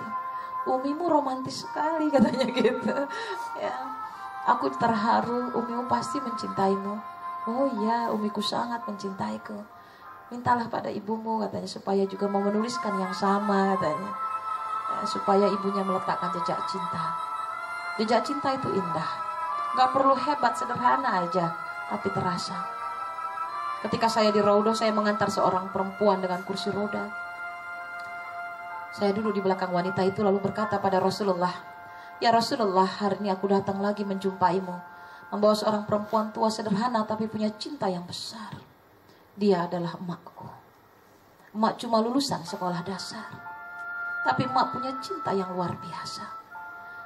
Umimu romantis sekali katanya gitu. Ya, aku terharu, Umimu pasti mencintaimu. Oh iya, Umiku sangat mencintaiku. Mintalah pada ibumu katanya supaya juga mau menuliskan yang sama katanya. Ya, supaya ibunya meletakkan jejak cinta. Jejak cinta itu indah. Gak perlu hebat, sederhana aja, tapi terasa. Ketika saya di Raudah, saya mengantar seorang perempuan dengan kursi roda. Saya duduk di belakang wanita itu lalu berkata pada Rasulullah, "Ya Rasulullah, hari ini aku datang lagi menjumpaimu, membawa seorang perempuan tua sederhana tapi punya cinta yang besar. Dia adalah emakku. Emak cuma lulusan sekolah dasar, tapi emak punya cinta yang luar biasa.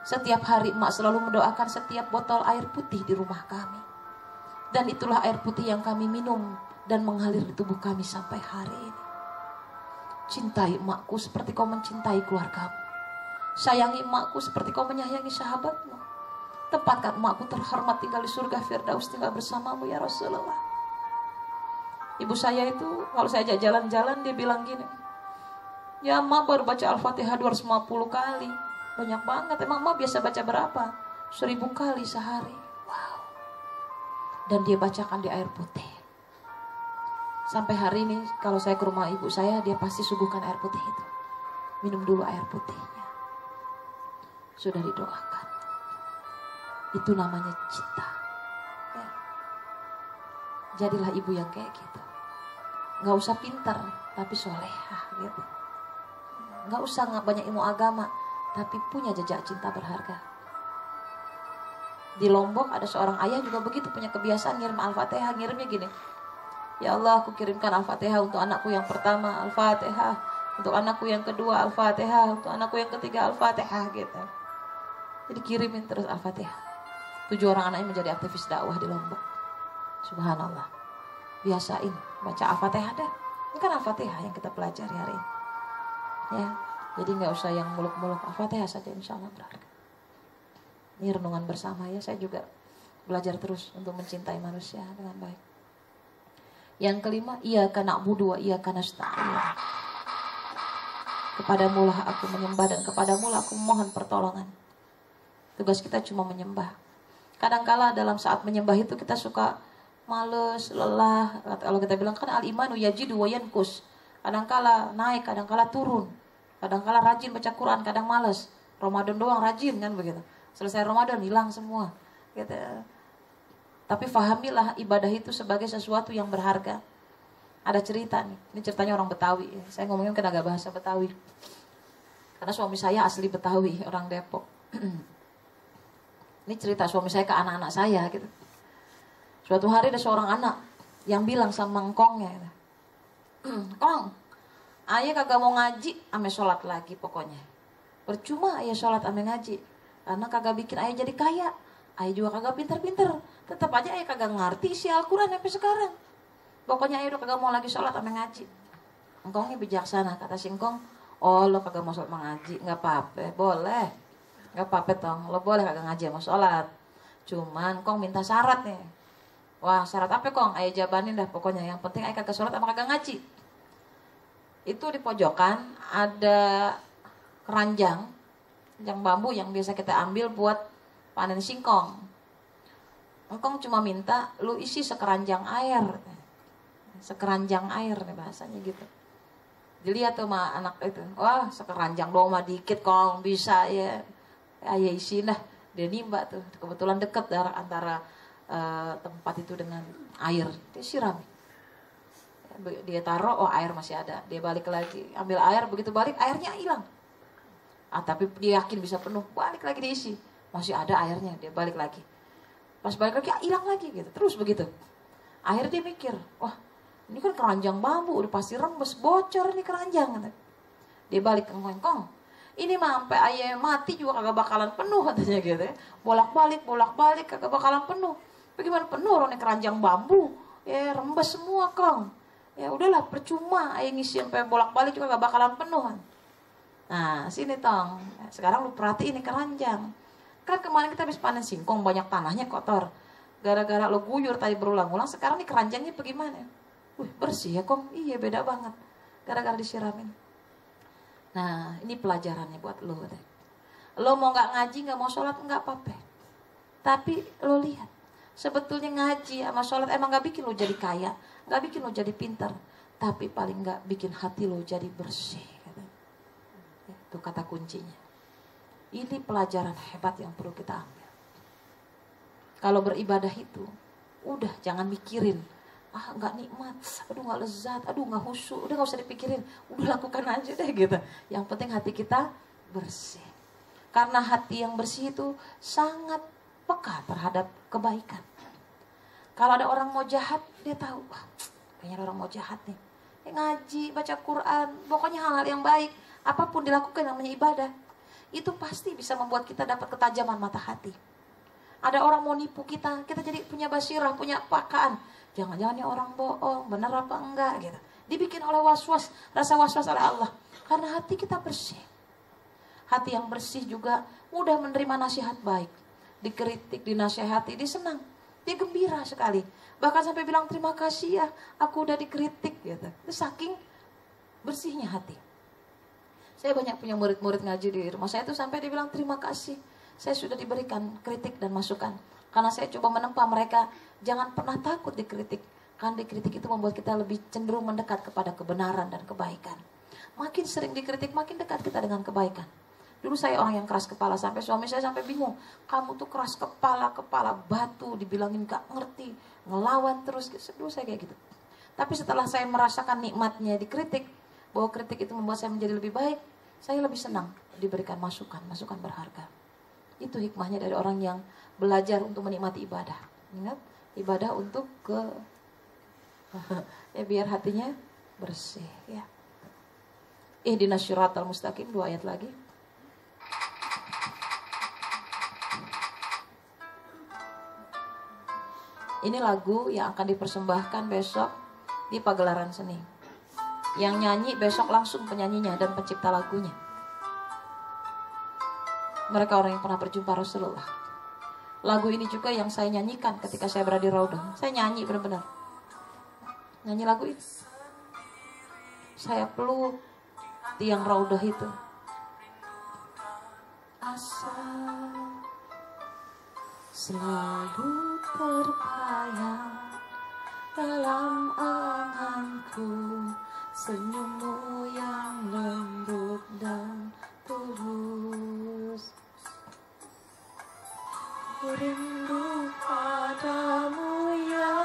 Setiap hari emak selalu mendoakan setiap botol air putih di rumah kami. Dan itulah air putih yang kami minum dan mengalir di tubuh kami sampai hari ini. Cintai emakku seperti kau mencintai keluargamu. Sayangi emakku seperti kau menyayangi sahabatmu. Tempatkan emakku terhormat tinggal di surga Firdaus, tinggal bersamamu ya Rasulullah." Ibu saya itu kalau saya ajak jalan-jalan dia bilang gini, "Ya emak baru baca Al-Fatihah 250 kali. Banyak banget. Emang emak biasa baca berapa? 1000 kali sehari." Wow. dan dia bacakan di air putih. Sampai hari ini kalau saya ke rumah ibu saya, dia pasti suguhkan air putih itu. Minum dulu air putihnya. Sudah didoakan. Itu namanya cinta. Ya. Jadilah ibu yang kayak gitu. Gak usah pintar, tapi solehah gitu. Gak usah banyak ilmu agama, tapi punya jejak cinta berharga. Di Lombok ada seorang ayah juga begitu, punya kebiasaan ngirim Al-Fatihah. Ngirimnya gini, ya Allah, aku kirimkan Al-Fatihah untuk anakku yang pertama, Al-Fatihah untuk anakku yang kedua, Al-Fatihah untuk anakku yang ketiga, Al-Fatihah gitu. Jadi kirimin terus Al-Fatihah. 7 orang anaknya menjadi aktivis dakwah di Lombok. Subhanallah. Biasain baca Al-Fatihah dah. Ini kan Al-Fatihah yang kita pelajari hari ini. Ya, jadi nggak usah yang muluk-muluk, Al-Fatihah saja, insya Allah berharga. Ini renungan bersama ya, saya juga belajar terus untuk mencintai manusia dengan baik. Yang kelima, iyyaka na'budu wa iyyaka nasta'in. Kepadamu lah aku menyembah dan kepadamu lah aku mohon pertolongan. Tugas kita cuma menyembah. Kadangkala dalam saat menyembah itu kita suka males, lelah. Kalau kita bilang kan al-imanu yajidu wa yankus. Kadangkala naik, kadangkala turun. Kadangkala rajin baca Quran, kadang males. Ramadan doang rajin kan begitu. Selesai Ramadan hilang semua. Gitu. Tapi fahamilah ibadah itu sebagai sesuatu yang berharga. Ada cerita nih, ini ceritanya orang Betawi. Saya ngomongin kan agak bahasa Betawi. Karena suami saya asli Betawi, orang Depok. Ini cerita suami saya ke anak-anak saya gitu. Suatu hari ada seorang anak yang bilang sama engkongnya, Kong, ayah kagak mau ngaji, ame sholat lagi pokoknya. Percuma ayah sholat ame ngaji, karena kagak bikin ayah jadi kaya. Ayah juga kagak pinter-pinter. Tetap aja ayah kagak ngerti isi Al-Quran sampai sekarang. Pokoknya ayah udah kagak mau lagi sholat sama ngaji. Engkongnya bijaksana, kata si engkong. Oh, lo kagak mau sholat sama ngaji, gak apa-apa, boleh. Gak apa-apa tong, lo boleh kagak ngaji sama sholat. Cuman kong minta syarat nih. Wah, syarat apa kong? Ayah jabanin dah pokoknya. Yang penting ayah kagak sholat sama kagak ngaji. Itu di pojokan ada keranjang yang bambu yang biasa kita ambil buat panen singkong. Engkong cuma minta lu isi sekeranjang air. Sekeranjang air nih bahasanya gitu. Dilihat tuh sama anak itu. Wah, sekeranjang doang mah dikit kong, bisa ya. Ayah isi dah. Dia nimba tuh. Kebetulan deket antara tempat itu dengan air. Dia siram. Dia taruh, oh air masih ada. Dia balik lagi, ambil air, begitu balik airnya hilang. Tapi dia yakin bisa penuh, balik lagi diisi. Masih ada airnya, dia balik lagi. Pas balik lagi, hilang lagi gitu. Terus begitu. Akhirnya dia mikir, wah ini kan keranjang bambu, udah pasti rembes, bocor nih keranjang. Dia balik ke engkong. Ini mah sampai ayah mati juga kagak bakalan penuh katanya gitu ya. Bolak-balik kagak bakalan penuh. Bagaimana penuh orang keranjang bambu? Ya rembes semua kong. Ya udahlah percuma ayah ngisi sampai bolak-balik juga gak bakalan penuh. Nah sini tong, sekarang lu perhatiin ini keranjang. Kan kemarin kita habis panen singkong, banyak tanahnya kotor. Gara-gara lu guyur tadi berulang-ulang, sekarang nih keranjangnya bagaimana? Wih bersih ya kong, iya beda banget. Gara-gara disiramin. Nah ini pelajarannya buat lu. Lo mau gak ngaji, gak mau sholat, gak apa-apa. Tapi lo lihat, sebetulnya ngaji sama sholat emang gak bikin lo jadi kaya, gak bikin lo jadi pintar, tapi paling gak bikin hati lo jadi bersih. Itu kata kuncinya. Ini pelajaran hebat yang perlu kita ambil. Kalau beribadah itu, udah jangan mikirin, gak nikmat, aduh gak lezat, aduh gak khusyuk, udah gak usah dipikirin, udah lakukan aja deh gitu. Yang penting hati kita bersih. Karena hati yang bersih itu sangat peka terhadap kebaikan. Kalau ada orang mau jahat, dia tahu, wah, kayaknya ada orang mau jahat nih. Ngaji, baca Quran, pokoknya hal-hal yang baik, apapun dilakukan namanya ibadah, itu pasti bisa membuat kita dapat ketajaman mata hati. Ada orang mau nipu kita, kita jadi punya basirah, punya pakaan. Jangan-jangan ini orang bohong, benar apa enggak gitu. Dibikin oleh was-was, rasa was-was oleh Allah. Karena hati kita bersih. Hati yang bersih juga mudah menerima nasihat baik. Dikritik, dinasihati, dia senang. Dia gembira sekali. Bahkan sampai bilang terima kasih ya, aku udah dikritik gitu. Itu saking bersihnya hati. Saya banyak punya murid-murid ngaji di rumah saya itu sampai dia bilang terima kasih. Saya sudah diberikan kritik dan masukan. Karena saya coba menempa mereka, jangan pernah takut dikritik. Karena dikritik itu membuat kita lebih cenderung mendekat kepada kebenaran dan kebaikan. Makin sering dikritik, makin dekat kita dengan kebaikan. Dulu saya orang yang keras kepala, sampai suami saya sampai bingung. Kamu tuh keras kepala, kepala batu, dibilangin gak ngerti, ngelawan terus. Dulu saya kayak gitu. Tapi setelah saya merasakan nikmatnya dikritik, bahwa kritik itu membuat saya menjadi lebih baik, saya lebih senang diberikan masukan, masukan berharga. Itu hikmahnya dari orang yang belajar untuk menikmati ibadah. Ingat, ibadah untuk ya biar hatinya bersih ya. Ihdinas syiratal mustaqim, 2 ayat lagi. Ini lagu yang akan dipersembahkan besok di pagelaran seni. Yang nyanyi besok langsung penyanyinya dan pencipta lagunya. Mereka orang yang pernah berjumpa Rasulullah. Lagu ini juga yang saya nyanyikan ketika saya berada di Raudah. Saya nyanyi benar-benar. Nyanyi lagu itu. Saya peluk tiang Raudah itu. Asal selalu terbayang dalam anganku, senyummu yang lembut dan tulus. Ku rindu padamu ya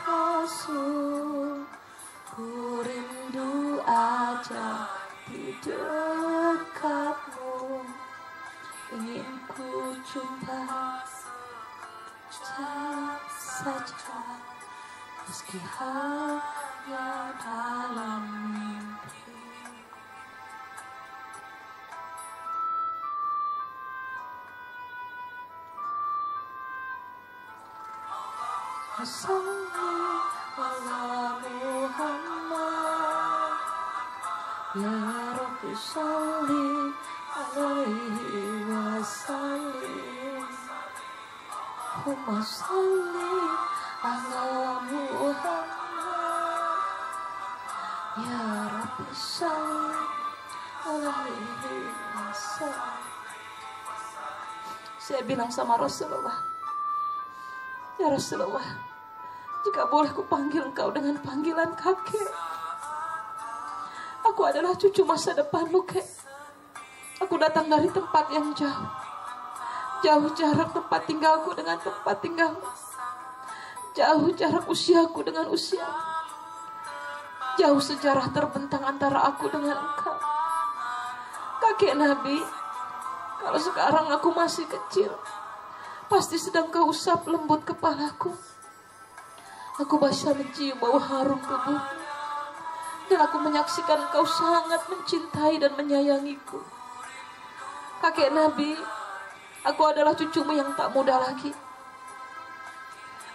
Rasul, ku rindu aja di dekatmu, ingin ku jumpa saja, meski hanya dalam mimpi. Salli ala Muhammad, ya Rabbi salli alaihi wasallim. Allahumma salli ala Muhammad, ya Rabbi salli alaihi wasallim. Saya bilang sama Rasulullah, ya Rasulullah, jika boleh ku panggil engkau dengan panggilan kakek. Aku adalah cucu masa depanmu, kek. Aku datang dari tempat yang jauh. Jauh jarak tempat tinggalku dengan tempat tinggalmu. Jauh jarak usiaku dengan usiamu. Jauh sejarah terbentang antara aku dengan engkau. Kakek Nabi, kalau sekarang aku masih kecil, pasti sedang kau usap lembut kepalaku. Aku bisa mencium bau harum tubuhmu. Dan aku menyaksikan engkau sangat mencintai dan menyayangiku. Kakek Nabi, aku adalah cucumu yang tak muda lagi.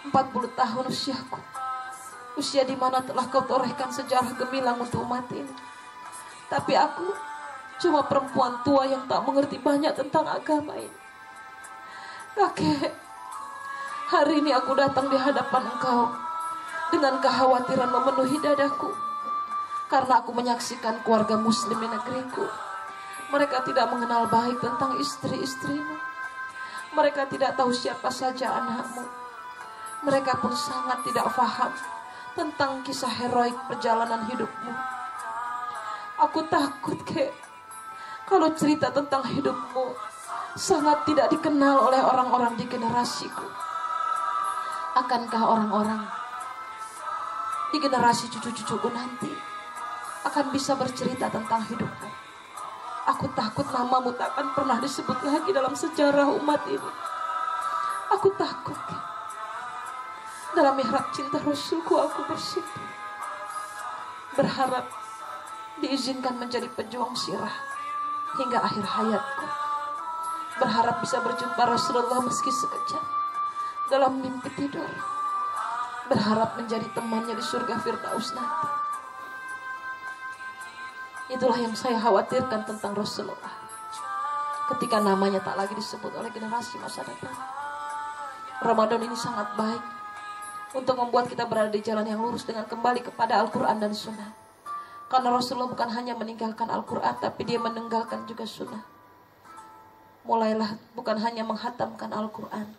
40 tahun usiaku. Usia di mana telah kau torehkan sejarah gemilang untuk umat ini. Tapi aku cuma perempuan tua yang tak mengerti banyak tentang agama ini. Kakek, hari ini aku datang di hadapan engkau dengan kekhawatiran memenuhi dadaku. Karena aku menyaksikan keluarga muslim di negeriku. Mereka tidak mengenal baik tentang istri-istrimu. Mereka tidak tahu siapa saja anakmu. Mereka pun sangat tidak paham tentang kisah heroik perjalanan hidupmu. Aku takut, kek, kalau cerita tentang hidupmu sangat tidak dikenal oleh orang-orang di generasiku. Akankah orang-orang di generasi cucu-cucuku nanti akan bisa bercerita tentang hidupmu? Aku takut namamu tak akan pernah disebut lagi dalam sejarah umat ini. Aku takut. Dalam mihrab cinta Rasulku aku bersimpuh, berharap diizinkan menjadi pejuang sirah hingga akhir hayatku. Berharap bisa berjumpa Rasulullah meski sekejap dalam mimpi tidur. Berharap menjadi temannya di surga Firdaus nanti. Itulah yang saya khawatirkan tentang Rasulullah ketika namanya tak lagi disebut oleh generasi masa depan. Ramadan ini sangat baik untuk membuat kita berada di jalan yang lurus dengan kembali kepada Al-Quran dan Sunnah. Karena Rasulullah bukan hanya meninggalkan Al-Quran, tapi dia meninggalkan juga Sunnah. Mulailah bukan hanya menghatamkan Al-Quran,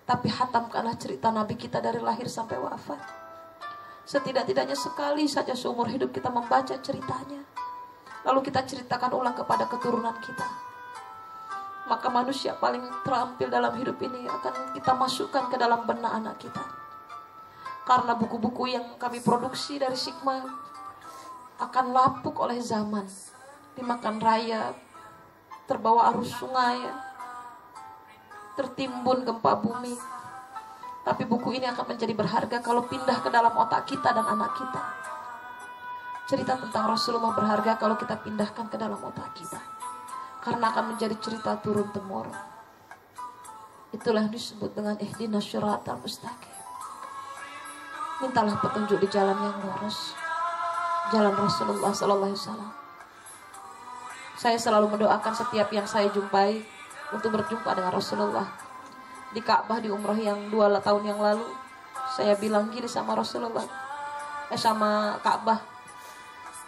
Tapi hatamkanlah cerita Nabi kita dari lahir sampai wafat. Setidak-tidaknya sekali saja seumur hidup kita membaca ceritanya, lalu kita ceritakan ulang kepada keturunan kita. Maka manusia paling terampil dalam hidup ini akan kita masukkan ke dalam benak anak kita. Karena buku-buku yang kami produksi dari Sigma akan lapuk oleh zaman, dimakan raya, terbawa arus sungai, tertimbun gempa bumi. Tapi buku ini akan menjadi berharga kalau pindah ke dalam otak kita dan anak kita. Cerita tentang Rasulullah berharga kalau kita pindahkan ke dalam otak kita, karena akan menjadi cerita turun-temurun. Itulah disebut dengan ihdinas syiratal mustaqim. Mintalah petunjuk di jalan yang lurus, jalan Rasulullah sallallahu alaihi wasallam. Saya selalu mendoakan setiap yang saya jumpai untuk berjumpa dengan Rasulullah. Di Ka'bah di umrah yang 2 tahun yang lalu, saya bilang gini sama Rasulullah, sama Ka'bah,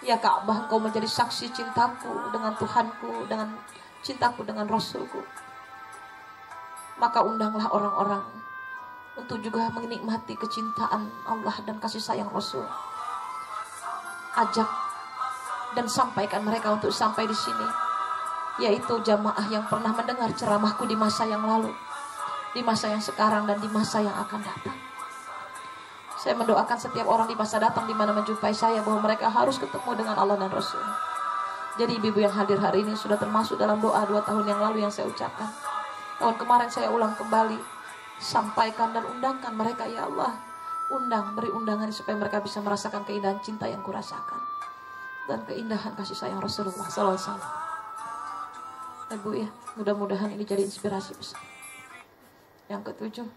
ya Ka'bah, engkau menjadi saksi cintaku dengan Tuhanku, dengan cintaku dengan Rasulku. Maka undanglah orang-orang untuk juga menikmati kecintaan Allah dan kasih sayang Rasul. Ajak dan sampaikan mereka untuk sampai di sini, yaitu jamaah yang pernah mendengar ceramahku di masa yang lalu, di masa yang sekarang, dan di masa yang akan datang. Saya mendoakan setiap orang di masa datang di mana menjumpai saya bahwa mereka harus ketemu dengan Allah dan Rasul. Jadi ibu-ibu yang hadir hari ini sudah termasuk dalam doa 2 tahun yang lalu yang saya ucapkan. Tahun kemarin saya ulang kembali, sampaikan dan undangkan mereka, ya Allah, undang, beri undangan supaya mereka bisa merasakan keindahan cinta yang kurasakan dan keindahan kasih sayang Rasulullah sallallahu alaihi wasallam. Ibu ya, mudah-mudahan ini jadi inspirasi besar. Yang ketujuh,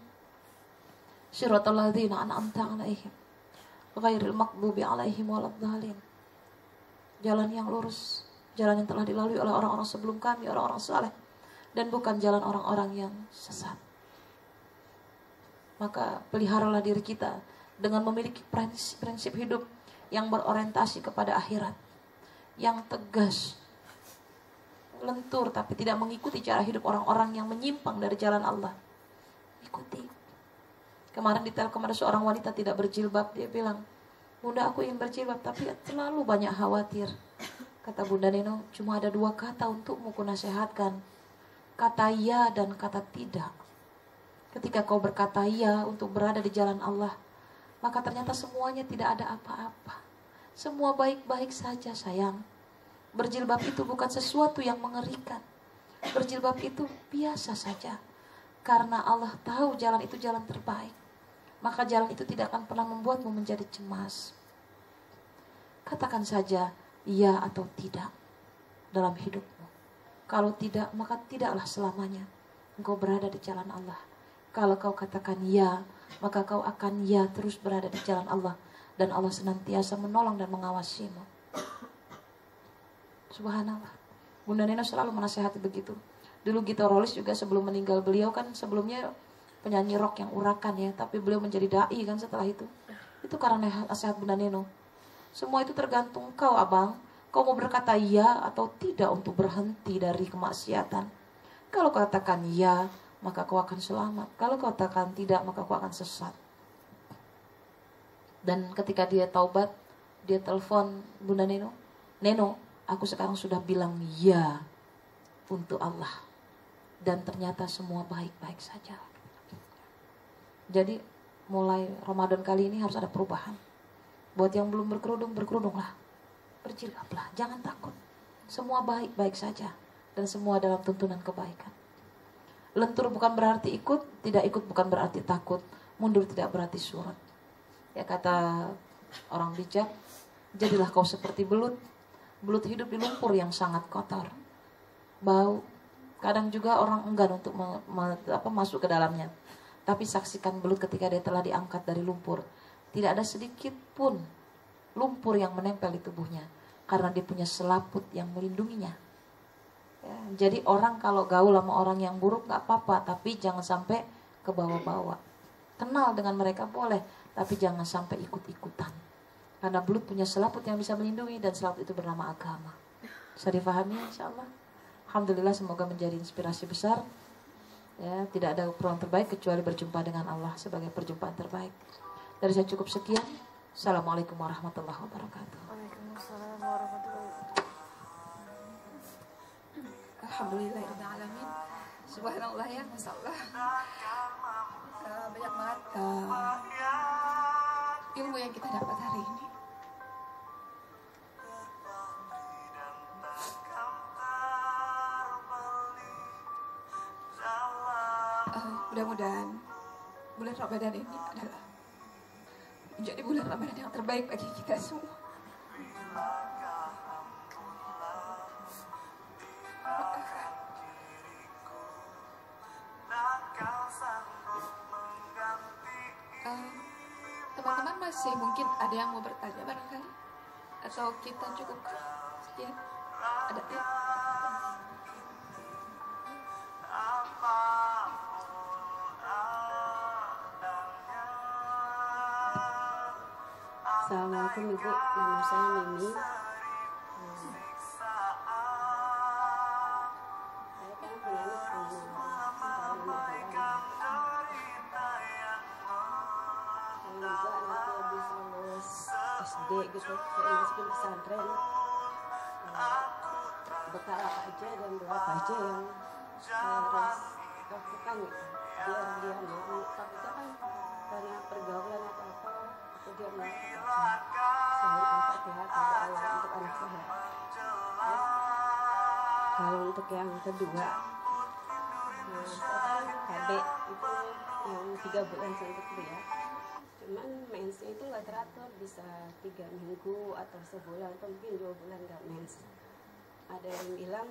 Siratal ladzina an'amta 'alaihim ghairil maghdubi 'alaihim waladdallin. Jalan yang lurus, jalan yang telah dilalui oleh orang-orang sebelum kami, orang-orang saleh, dan bukan jalan orang-orang yang sesat. Maka peliharalah diri kita dengan memiliki prinsip hidup yang berorientasi kepada akhirat, yang tegas, lentur, tapi tidak mengikuti cara hidup orang-orang yang menyimpang dari jalan Allah. Ikuti. Kemarin di Telkom ada seorang wanita tidak berjilbab. Dia bilang, Bunda, aku ingin berjilbab tapi terlalu banyak khawatir. Kata Bunda Neno, cuma ada 2 kata untukmu kunasehatkan, kata ya dan kata tidak. Ketika kau berkata ya untuk berada di jalan Allah, maka ternyata semuanya tidak ada apa-apa. Semua baik-baik saja, sayang. Berjilbab itu bukan sesuatu yang mengerikan. Berjilbab itu biasa saja. Karena Allah tahu jalan itu jalan terbaik, maka jalan itu tidak akan pernah membuatmu menjadi cemas. Katakan saja iya atau tidak dalam hidupmu. Kalau tidak, maka tidaklah selamanya engkau berada di jalan Allah. Kalau kau katakan ya, maka kau akan ya terus berada di jalan Allah, dan Allah senantiasa menolong dan mengawasimu. Subhanallah. Bunda Nena selalu menasihati begitu. Dulu Gita Rolis juga sebelum meninggal, beliau kan sebelumnya penyanyi rock yang urakan ya, tapi beliau menjadi dai kan setelah itu. Itu karena nasihat Bunda Neno. Semua itu tergantung kau, abang. Kau mau berkata ya atau tidak untuk berhenti dari kemaksiatan. Kalau kau katakan ya, maka kau akan selamat. Kalau kau katakan tidak, maka kau akan sesat. Dan ketika dia taubat, dia telepon Bunda Neno, Neno, aku sekarang sudah bilang ya untuk Allah. Dan ternyata semua baik-baik saja. Jadi mulai Ramadan kali ini harus ada perubahan. Buat yang belum berkerudung, berkerudunglah. Berjilbablah, jangan takut. Semua baik-baik saja. Dan semua dalam tuntunan kebaikan. Lentur bukan berarti ikut, tidak ikut bukan berarti takut, mundur tidak berarti surut. Ya kata orang bijak, jadilah kau seperti belut. Belut hidup di lumpur yang sangat kotor, bau. Kadang juga orang enggan untuk masuk ke dalamnya. Tapi saksikan belut ketika dia telah diangkat dari lumpur, tidak ada sedikit pun lumpur yang menempel di tubuhnya, karena dia punya selaput yang melindunginya. Ya, jadi orang kalau gaul sama orang yang buruk gak apa-apa, tapi jangan sampai ke bawah-bawah. Kenal dengan mereka boleh, tapi jangan sampai ikut-ikutan. Karena belut punya selaput yang bisa melindungi, dan selaput itu bernama agama. Bisa difahami insya Allah. Alhamdulillah, semoga menjadi inspirasi besar. Ya, tidak ada peluang terbaik kecuali berjumpa dengan Allah sebagai perjumpaan terbaik. Dari saya cukup sekian. Assalamualaikum warahmatullahi wabarakatuh. Waalaikumsalam warahmatullahi wabarakatuh. Alhamdulillahirrahmanirrahim. Subhanallah ya, Masya Allah. Banyak banget ilmu yang kita dapat hari ini. Mudah-mudahan bulan Ramadan ini adalah menjadi bulan Ramadan yang terbaik bagi kita semua. Teman-teman masih mungkin ada yang mau bertanya barangkali, atau kita cukupkan sekian? Ada ya? Assalamualaikum Ibu, nama saya Mimi. Saya kan punya anak juga anaknya bisa lulus SD gitu, saya masukin pesantren. Bekal apa aja dan berapa aja yang saya harus lakukan gitu, biar dia mau takutnya kan karena pergaulan atau apa, atau dia mau selain Al-Fatihah kepada Allah untuk anak saya. Ya. Kalau untuk yang kedua, saya kan KB itu yang 3 bulan untuk kuliah. Cuman mensnya itu nggak teratur, bisa 3 minggu atau sebulan atau mungkin 2 bulan nggak mens. Ada yang bilang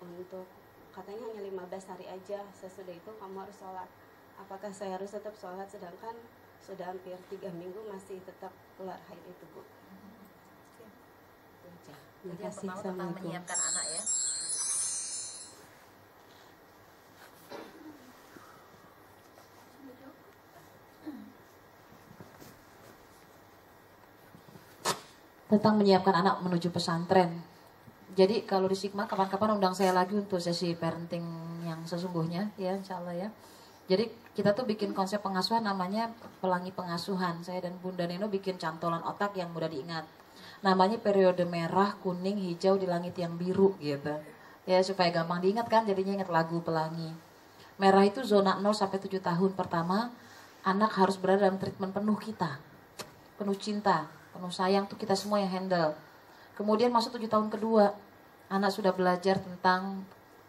untuk katanya hanya 15 hari aja, sesudah itu kamu harus sholat. Apakah saya harus tetap sholat sedangkan sudah hampir 3 minggu masih tetap keluar haid itu, Bu? Jadi yang pertama tentang menyiapkan anak ya. Tentang menyiapkan anak menuju pesantren. Jadi kalau di Sigma kapan-kapan undang saya lagi untuk sesi parenting yang sesungguhnya ya, insya Allah ya. Jadi kita tuh bikin konsep pengasuhan namanya pelangi pengasuhan. Saya dan Bunda Neno bikin cantolan otak yang mudah diingat. Namanya periode merah, kuning, hijau di langit yang biru gitu. Ya supaya gampang diingat kan, jadinya ingat lagu pelangi. Merah itu zona 0 sampai 7 tahun pertama, anak harus berada dalam treatment penuh kita. Penuh cinta, penuh sayang tuh kita semua yang handle. Kemudian masuk 7 tahun kedua, anak sudah belajar tentang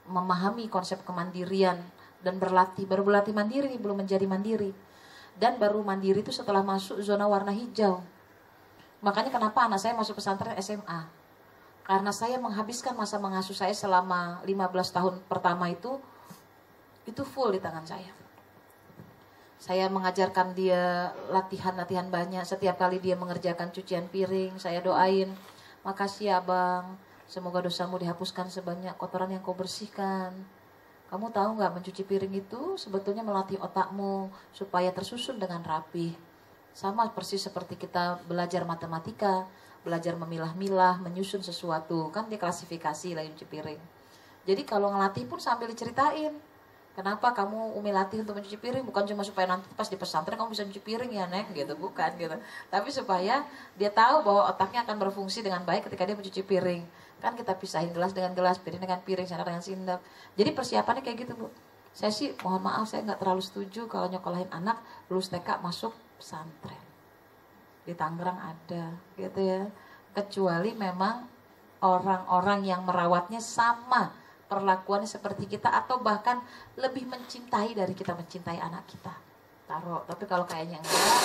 memahami konsep kemandirian dan berlatih, baru berlatih mandiri nih, belum menjadi mandiri. Dan baru mandiri itu setelah masuk zona warna hijau. Makanya kenapa anak saya masuk pesantren SMA. Karena saya menghabiskan masa mengasuh saya selama 15 tahun pertama itu full di tangan saya. Saya mengajarkan dia latihan-latihan banyak. Setiap kali dia mengerjakan cucian piring, saya doain, makasih ya Abang, semoga dosamu dihapuskan sebanyak kotoran yang kau bersihkan. Kamu tahu nggak, mencuci piring itu sebetulnya melatih otakmu supaya tersusun dengan rapi. Sama persis seperti kita belajar matematika, belajar memilah-milah, menyusun sesuatu. Kan diklasifikasi lah cuci piring. Jadi kalau ngelatih pun sambil diceritain. Kenapa kamu Umi latih untuk mencuci piring? Bukan cuma supaya nanti pas di pesantren kamu bisa mencuci piring ya Nek, gitu. Bukan gitu. Tapi supaya dia tahu bahwa otaknya akan berfungsi dengan baik ketika dia mencuci piring. Kan kita pisahin gelas dengan gelas, piring dengan piring, sendok dengan sendok. Jadi persiapannya kayak gitu, Bu. Saya sih mohon maaf, saya nggak terlalu setuju kalau nyokolahin anak lulus TK masuk pesantren. Di Tangerang ada, gitu ya. Kecuali memang orang-orang yang merawatnya sama perlakuannya seperti kita atau bahkan lebih mencintai dari kita mencintai anak kita. Taruh, tapi kalau kayaknya enggak,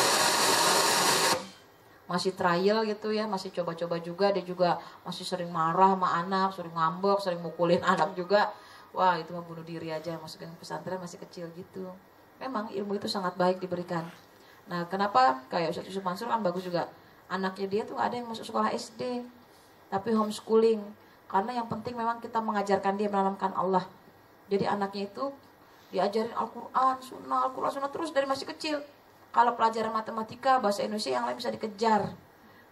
masih trial gitu ya, masih coba-coba juga, dia juga masih sering marah sama anak, sering ngambek, sering mukulin anak juga. Wah, itu mah bunuh diri aja, masukin pesantren masih kecil gitu. Memang ilmu itu sangat baik diberikan. Nah, kenapa kayak Ustaz Yusuf Mansur kan bagus juga. Anaknya dia tuh gak ada yang masuk sekolah SD, tapi homeschooling. Karena yang penting memang kita mengajarkan dia menanamkan Allah. Jadi anaknya itu diajarin Al-Quran, Sunnah terus dari masih kecil. Kalau pelajaran matematika, bahasa Indonesia yang lain bisa dikejar.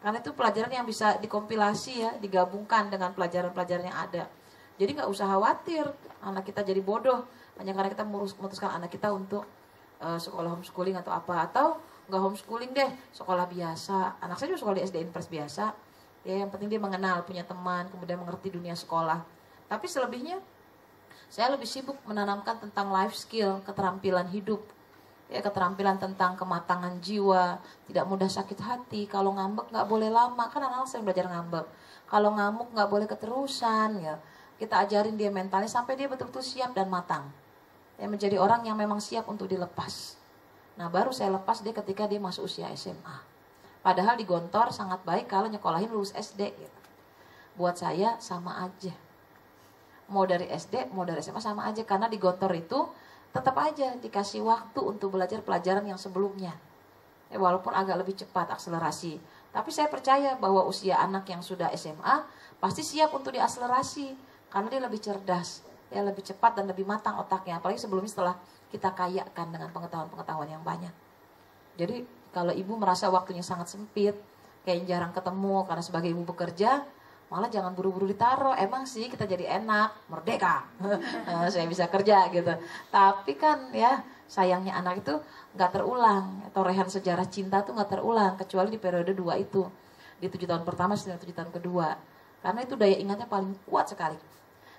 Karena itu pelajaran yang bisa dikompilasi ya, digabungkan dengan pelajaran-pelajaran yang ada. Jadi gak usah khawatir anak kita jadi bodoh. hanya karena kita memutuskan anak kita untuk sekolah homeschooling atau apa, atau nggak homeschooling deh, sekolah biasa. Anak saya juga sekolah di SD Impres biasa. Ya, yang penting dia mengenal, punya teman, kemudian mengerti dunia sekolah. Tapi selebihnya saya lebih sibuk menanamkan tentang life skill, keterampilan hidup. Ya, keterampilan tentang kematangan jiwa, tidak mudah sakit hati. Kalau ngambek nggak boleh lama, kan anak-anak saya belajar ngambek. Kalau ngamuk nggak boleh keterusan, ya. Kita ajarin dia mentalnya sampai dia betul-betul siap dan matang. Ya, menjadi orang yang memang siap untuk dilepas. Nah, baru saya lepas dia ketika dia masuk usia SMA. Padahal di Gontor sangat baik kalau nyekolahin lulus SD. Gitu. Buat saya sama aja. Mau dari SD, mau dari SMA sama aja. Karena di Gontor itu tetap aja dikasih waktu untuk belajar pelajaran yang sebelumnya. Ya, walaupun agak lebih cepat akselerasi. Tapi saya percaya bahwa usia anak yang sudah SMA pasti siap untuk diakselerasi. Karena dia lebih cerdas. Ya, lebih cepat dan lebih matang otaknya. Apalagi sebelumnya setelah kita kayakan dengan pengetahuan-pengetahuan yang banyak. Jadi kalau ibu merasa waktunya sangat sempit, kayak jarang ketemu karena sebagai ibu bekerja, malah jangan buru-buru ditaruh. Emang sih kita jadi enak, merdeka, saya bisa kerja gitu. Tapi kan ya sayangnya anak itu nggak terulang. Torehan sejarah cinta tuh nggak terulang kecuali di periode 2 itu, di 7 tahun pertama dan 7 tahun kedua. Karena itu daya ingatnya paling kuat sekali.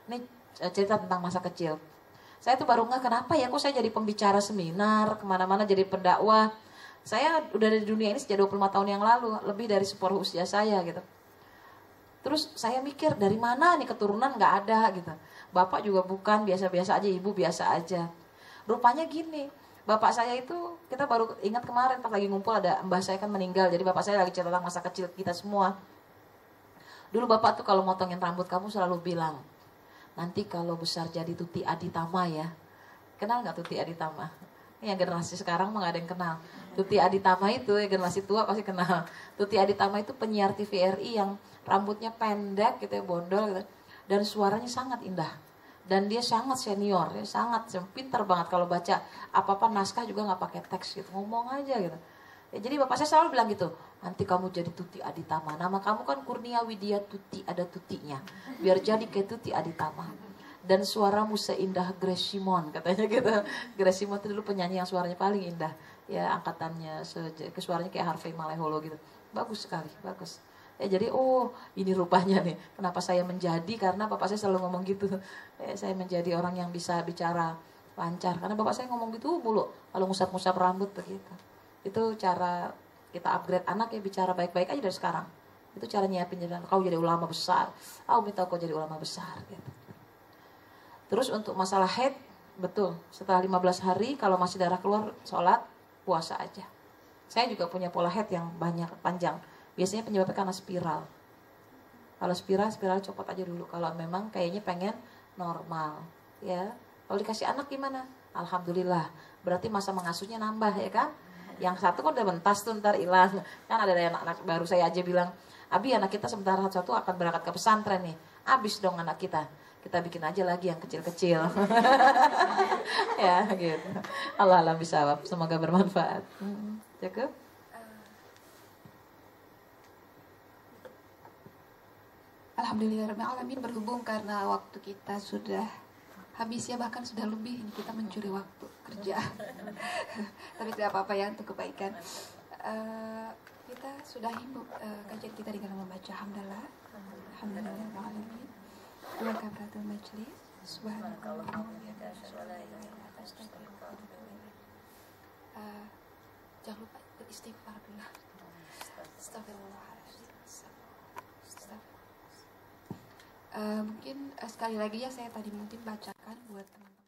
Ini cerita tentang masa kecil. Saya tuh baru nggak kenapa ya kok saya jadi pembicara seminar, kemana-mana jadi pendakwah. Saya udah di dunia ini sejak 25 tahun yang lalu, lebih dari separuh usia saya gitu. Terus saya mikir dari mana nih keturunan nggak ada gitu. Bapak juga bukan, biasa-biasa aja, ibu biasa aja. Rupanya gini, bapak saya itu kita baru ingat kemarin pas lagi ngumpul ada mbah saya kan meninggal. Jadi bapak saya lagi cerita tentang masa kecil kita semua. Dulu bapak tuh kalau motongin rambut kamu selalu bilang, nanti kalau besar jadi Tuti Aditama ya. Kenal nggak Tuti Aditama? Ini yang generasi sekarang mah nggak ada yang kenal. Tuti Aditama itu ya generasi tua pasti kenal. Tuti Aditama itu penyiar TVRI yang rambutnya pendek gitu ya, bondol gitu. Dan suaranya sangat indah. Dan dia sangat senior, ya, sangat pintar banget kalau baca apa-apa naskah juga nggak pakai teks gitu, ngomong aja gitu. Ya, jadi bapak saya selalu bilang gitu, nanti kamu jadi Tuti Aditama, nama kamu kan Kurnia Widya Tuti, ada Tutinya, biar jadi kayak Tuti Aditama. Dan suaramu seindah Grace Simon, katanya gitu. Grace Simon itu dulu penyanyi yang suaranya paling indah, ya angkatannya, suaranya kayak Harvey Maleholo gitu, bagus sekali, bagus. Ya jadi ini rupanya nih, kenapa saya menjadi, karena bapak saya selalu ngomong gitu, saya menjadi orang yang bisa bicara lancar, karena bapak saya ngomong gitu mulu, kalau ngusap-ngusap rambut begitu. Itu cara kita upgrade anak ya, bicara baik-baik aja dari sekarang. Itu cara nyiapin jalan, kau jadi ulama besar. Aku minta kau jadi ulama besar gitu. Terus untuk masalah haid, betul. Setelah 15 hari kalau masih darah keluar, sholat, puasa aja. Saya juga punya pola haid yang banyak, panjang. Biasanya penyebabnya karena spiral. Kalau spiral copot aja dulu. Kalau memang kayaknya pengen normal, ya. Kalau dikasih anak gimana? Alhamdulillah. Berarti masa mengasuhnya nambah ya kan? Yang satu kan udah mentas tuh ntar hilang. Kan ada anak-anak baru saya aja bilang, Abi anak kita sebentar satu akan berangkat ke pesantren nih. Abis dong anak kita. Kita bikin aja lagi yang kecil-kecil. Ya gitu. Allah alam bisawab. Semoga bermanfaat. Cukup? Alhamdulillahirrahmanirrahim, berhubung karena waktu kita sudah habis ya, bahkan sudah lebih, ini kita mencuri waktu kerja. Tapi tidak apa-apa ya, untuk kebaikan. Kita sudah himbau kajian kita dengan membaca hamdalah. Alhamdulillahirrahmanirrahim. Wa kafaratul majlis. Subhanallah. Jangan lupa beristighfar dulu. Astagfirullahaladzim. Mungkin sekali lagi ya, saya tadi mungkin bacakan buat teman-teman.